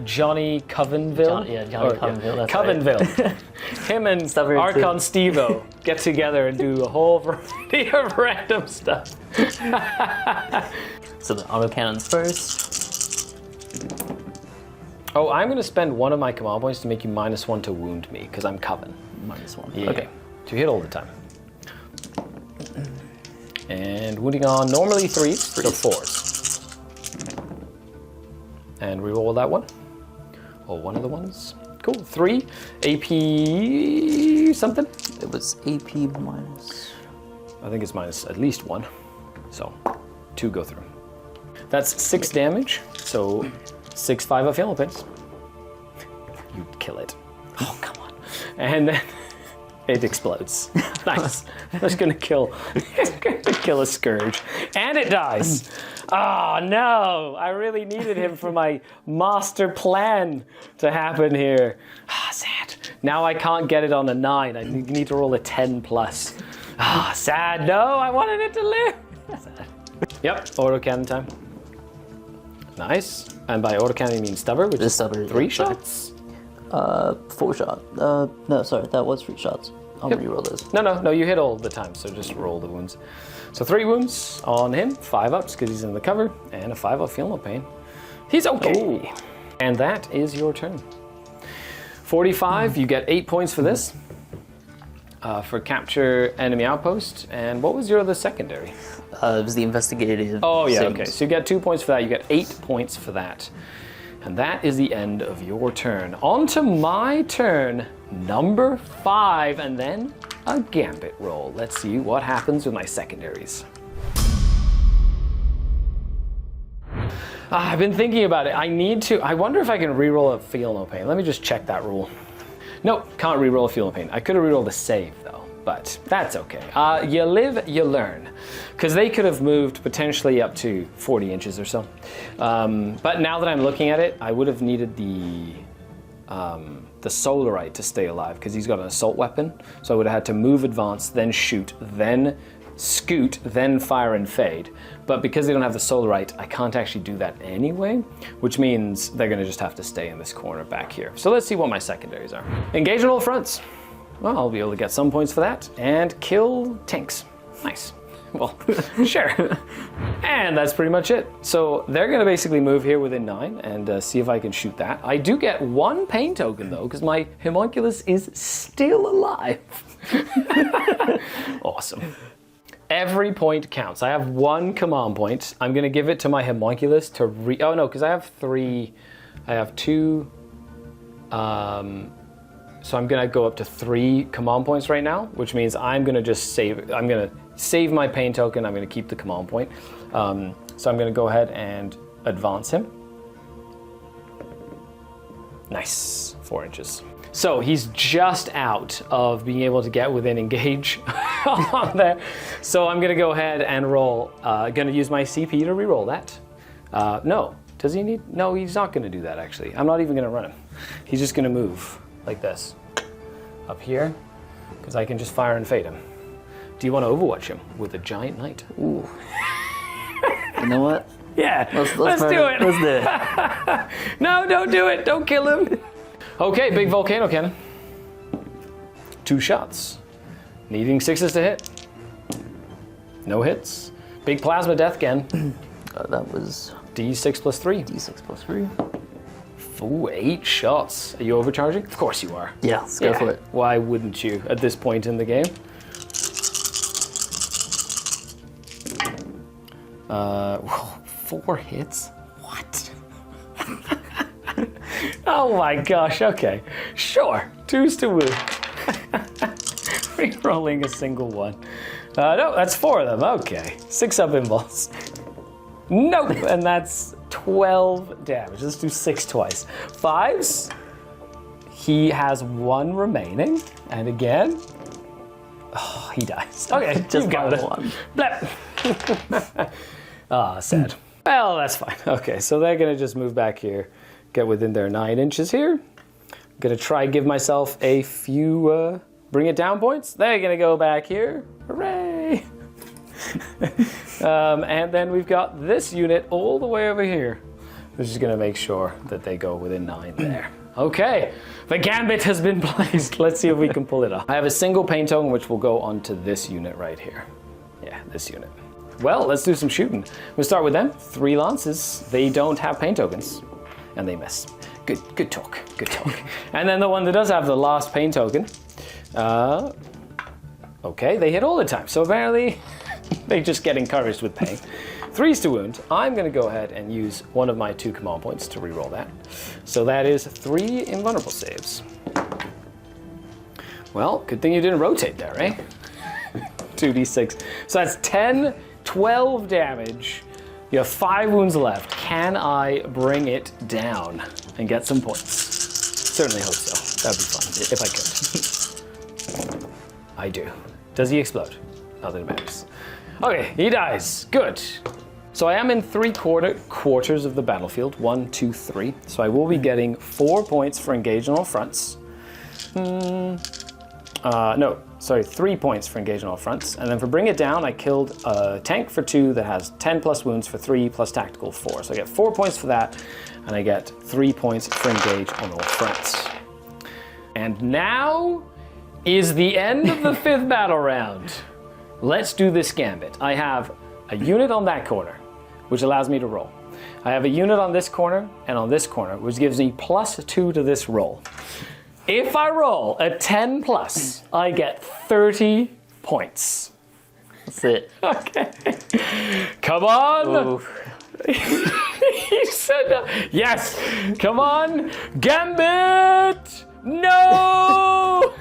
Johnny Covenville? Johnny Covenville, that's Covenville. right. Him and Stubborn Archon Stevo get together and do a whole variety of random stuff. So the autocannons first. Oh, I'm going to spend one of my command points to make you -1 to wound me, because I'm Coven. -1. Yeah. Okay. So you hit all the time. And wounding on normally 3s, so 4s. And reroll that one. Or one of the ones. Cool. 3. AP something? It was AP minus. I think it's minus at least 1. So 2 go through. That's 6 damage. So 6 5 of pains. You kill it. Oh, come on. And then it explodes. Nice. It's gonna kill a Scourge. And it dies. Oh no! I really needed him for my master plan to happen here. Ah, sad. Now I can't get it on a 9. I need to roll a 10 plus. Ah, sad. No, I wanted it to live. Sad. Yep, autocannon time. Nice. And by autocannon you mean stubber, which is stubber, 3 yeah, sorry. shots? 4 shot. No, sorry, that was 3 shots. I'll reroll those. No, you hit all the time, so just roll the wounds. So 3 wounds on him, 5 ups because he's in the cover, and a 5 up, feel no pain. He's okay. Ooh. And that is your turn. 45, you get 8 points for this. For capture enemy outpost. And what was your other secondary? It was the investigative. Oh yeah, signals. okay. So you get 2 points for that, you get 8 points for that. And that is the end of your turn. On to my turn, number 5, and then a gambit roll. Let's see what happens with my secondaries. I've been thinking about it. I wonder if I can reroll a feel no pain. Let me just check that rule. Nope, can't reroll a feel no pain. I could have rerolled a save though, but that's okay. You live, you learn. Because they could have moved potentially up to 40 inches or so. But now that I'm looking at it, I would have needed the Solarite to stay alive because he's got an assault weapon. So I would have had to move, advance, then shoot, then scoot, then fire and fade. But because they don't have the Solarite, I can't actually do that anyway, which means they're gonna just have to stay in this corner back here. So let's see what my secondaries are. Engage on all fronts. Well, I'll be able to get some points for that. And kill tanks. Nice. Well, sure. And that's pretty much it. So they're gonna basically move here within 9 and see if I can shoot that. I do get 1 pain token though, because my homunculus is still alive. Awesome. Every point counts. I have 1 command point. I'm gonna give it to my homunculus to oh no, because I have 3, I have 2, so I'm gonna go up to 3 command points right now, which means I'm gonna just save my pain token, I'm gonna keep the command point. So I'm gonna go ahead and advance him. Nice, 4 inches. So he's just out of being able to get within engage on there. So I'm gonna go ahead and roll, gonna use my CP to reroll that. No, does he need, no, he's not gonna do that actually. I'm not even gonna run him. He's just gonna move like this, up here, because I can just fire and fade him. Do you want to overwatch him with a giant knight? Ooh. You know what? Yeah, let's do it. Let's do it. No, don't do it. Don't kill him. Okay, big volcano cannon. 2 shots. Needing 6s to hit. No hits. Big plasma death again. That was D6 plus 3. D6 plus 3. Ooh, 8 shots. Are you overcharging? Of course you are. Yeah, let's go for it. Why wouldn't you at this point in the game? 4 hits? What? Oh my gosh, okay. Sure, 2s to wound. Re-rolling a single one. No, that's 4 of them, okay. 6 up involves. Nope, and that's 12 damage. Let's do 6 twice. 5s, he has 1 remaining, and again, oh, he dies. Okay, Just you got it. 1. Blep. Ah, sad. Well, that's fine. Okay, so they're gonna just move back here, get within their 9 inches here. I'm gonna try give myself a few bring it down points. They're gonna go back here. Hooray! And then we've got this unit all the way over here. We're just gonna make sure that they go within 9 there. Okay, the gambit has been placed. Let's see if we can pull it off. I have a single pain token which will go onto this unit right here. Yeah, this unit. Well, let's do some shooting. We'll start with them. 3 lances. They don't have pain tokens, and they miss. Good talk. And then the one that does have the last pain token. Okay, they hit all the time. So apparently, they just get encouraged with pain. 3s to wound. I'm going to go ahead and use one of my 2 command points to reroll that. So that is 3 invulnerable saves. Well, good thing you didn't rotate there, eh? 2d6. So that's 10, 12 damage. You have 5 wounds left. Can I bring it down and get some points? Certainly hope so. That'd be fun if I could. I do. Does he explode? Not that it matters. Okay, he dies. Good. So I am in 3/4 of the battlefield. 1, 2, 3. So I will be getting 4 points for engaging all fronts. 3 points for engaging all fronts. And then for bring it down, I killed a tank for 2 that has 10 plus wounds for 3 plus tactical 4. So I get 4 points for that, and I get 3 points for engage on all fronts. And now is the end of the 5th battle round. Let's do this gambit. I have a unit on that corner, which allows me to roll. I have a unit on this corner and on this corner, which gives me +2 to this roll. If I roll a 10 plus, I get 30 points. That's it. Okay. Come on. He said, yes. Come on. Gambit. No.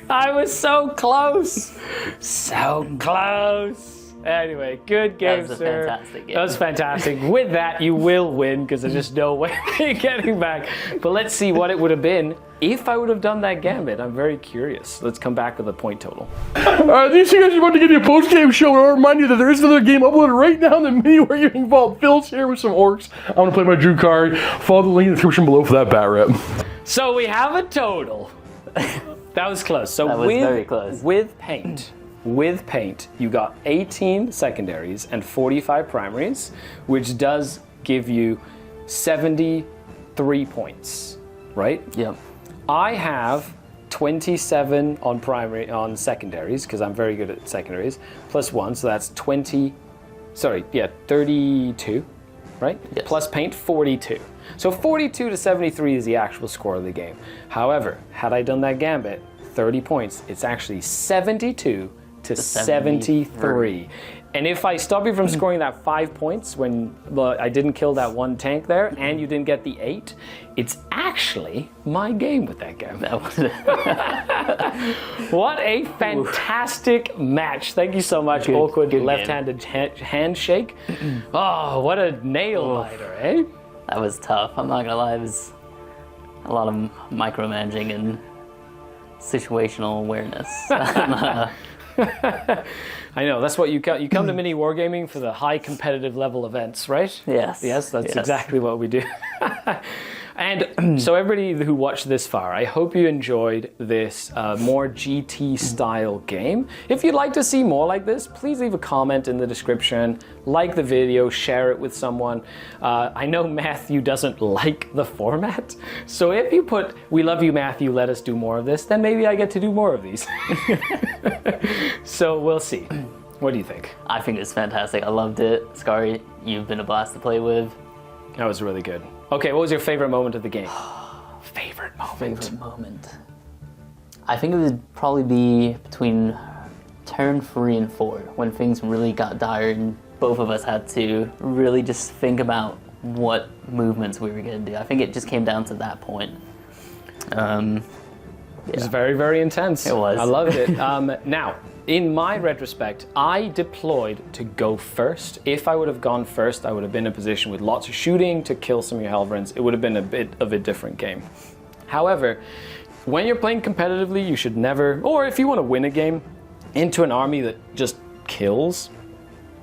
I was so close. So close. Anyway, good game, That was a sir. fantastic game. That was fantastic. With that, you will win because there's just no way of getting back. But let's see what it would have been if I would have done that gambit. I'm very curious. Let's come back with a point total. These guys are about to give you a post-game show. I'll remind you that there is another game uploaded right now in the MiniWarGaming Vault. Phil's here with some orcs. I'm going to play my Drukhari. Follow the link in the description below for that bat rep. So we have a total. That was close. So That was very close. With paint, you got 18 secondaries and 45 primaries, which does give you 73 points, right? Yep. I have 27 on secondaries because I'm very good at secondaries, +1, so that's 32, right? Yes. Plus paint, 42. So 42 to 73 is the actual score of the game. However, had I done that gambit, 30 points, it's actually 72 to 73. And if I stop you from scoring that 5 points when I didn't kill that one tank there and you didn't get the 8, it's actually my game with that gambit. What a fantastic match. Thank you so much. Awkward good left-handed handshake. Oh, what a nail-biter, eh? That was tough. I'm not gonna lie. It was a lot of micromanaging and situational awareness. I know, that's what you come to MiniWarGaming for the high competitive level events, right? Yes. Yes, that's exactly what we do. And so everybody who watched this far, I hope you enjoyed this more GT style game. If you'd like to see more like this, please leave a comment in the description, like the video, share it with someone. I know Matthew doesn't like the format, so if you put, "We love you, Matthew, let us do more of this," then maybe I get to do more of these. So we'll see. What do you think? I think it's fantastic. I loved it. Scary, you've been a blast to play with. That was really good. Okay, what was your favorite moment of the game? Favorite moment? Favorite moment. I think it would probably be between turn 3 and 4, when things really got dire and both of us had to really just think about what movements we were going to do. I think it just came down to that point. It was very, very intense. It was. I loved it. Now, in my retrospect, I deployed to go first. If I would have gone first, I would have been in a position with lots of shooting to kill some of your Helverins. It would have been a bit of a different game. However, when you're playing competitively, you should never, or if you want to win a game, into an army that just kills.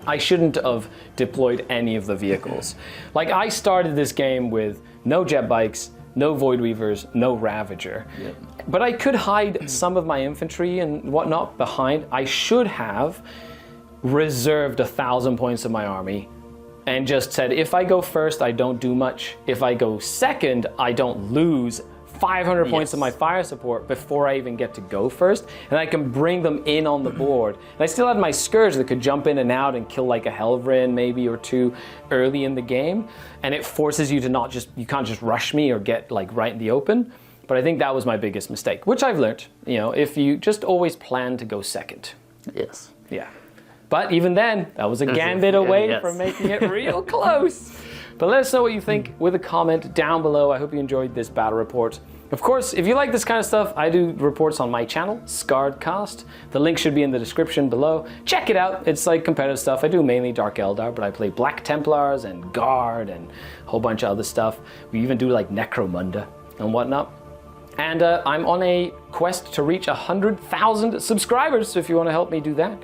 I shouldn't have deployed any of the vehicles. Like, I started this game with no jet bikes, no Void Weavers, no Ravager. Yep. But I could hide some of my infantry and whatnot behind. I should have reserved 1,000 points of my army and just said, if I go first, I don't do much. If I go second, I don't lose 500 points of my fire support before I even get to go first, and I can bring them in on the board. And I still had my Scourge that could jump in and out and kill like a Helverin maybe or two early in the game, and it forces you to not just, you can't just rush me or get like right in the open. But I think that was my biggest mistake, which I've learned, you know, if you just always plan to go second. Yes. Yeah. But even then, that was a gambit away from making it real close. But let us know what you think with a comment down below. I hope you enjoyed this battle report. Of course, if you like this kind of stuff, I do reports on my channel, Scarredcast. The link should be in the description below. Check it out. It's like competitive stuff. I do mainly Dark Eldar, but I play Black Templars and Guard and a whole bunch of other stuff. We even do like Necromunda and whatnot. And I'm on a quest to reach 100,000 subscribers, so if you want to help me do that,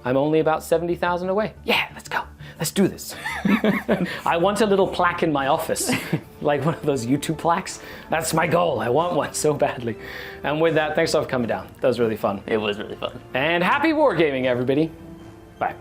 I'm only about 70,000 away. Yeah, let's go. Let's do this. I want a little plaque in my office, like one of those YouTube plaques. That's my goal. I want one so badly. And with that, thanks for coming down. That was really fun. It was really fun. And happy wargaming, everybody. Bye.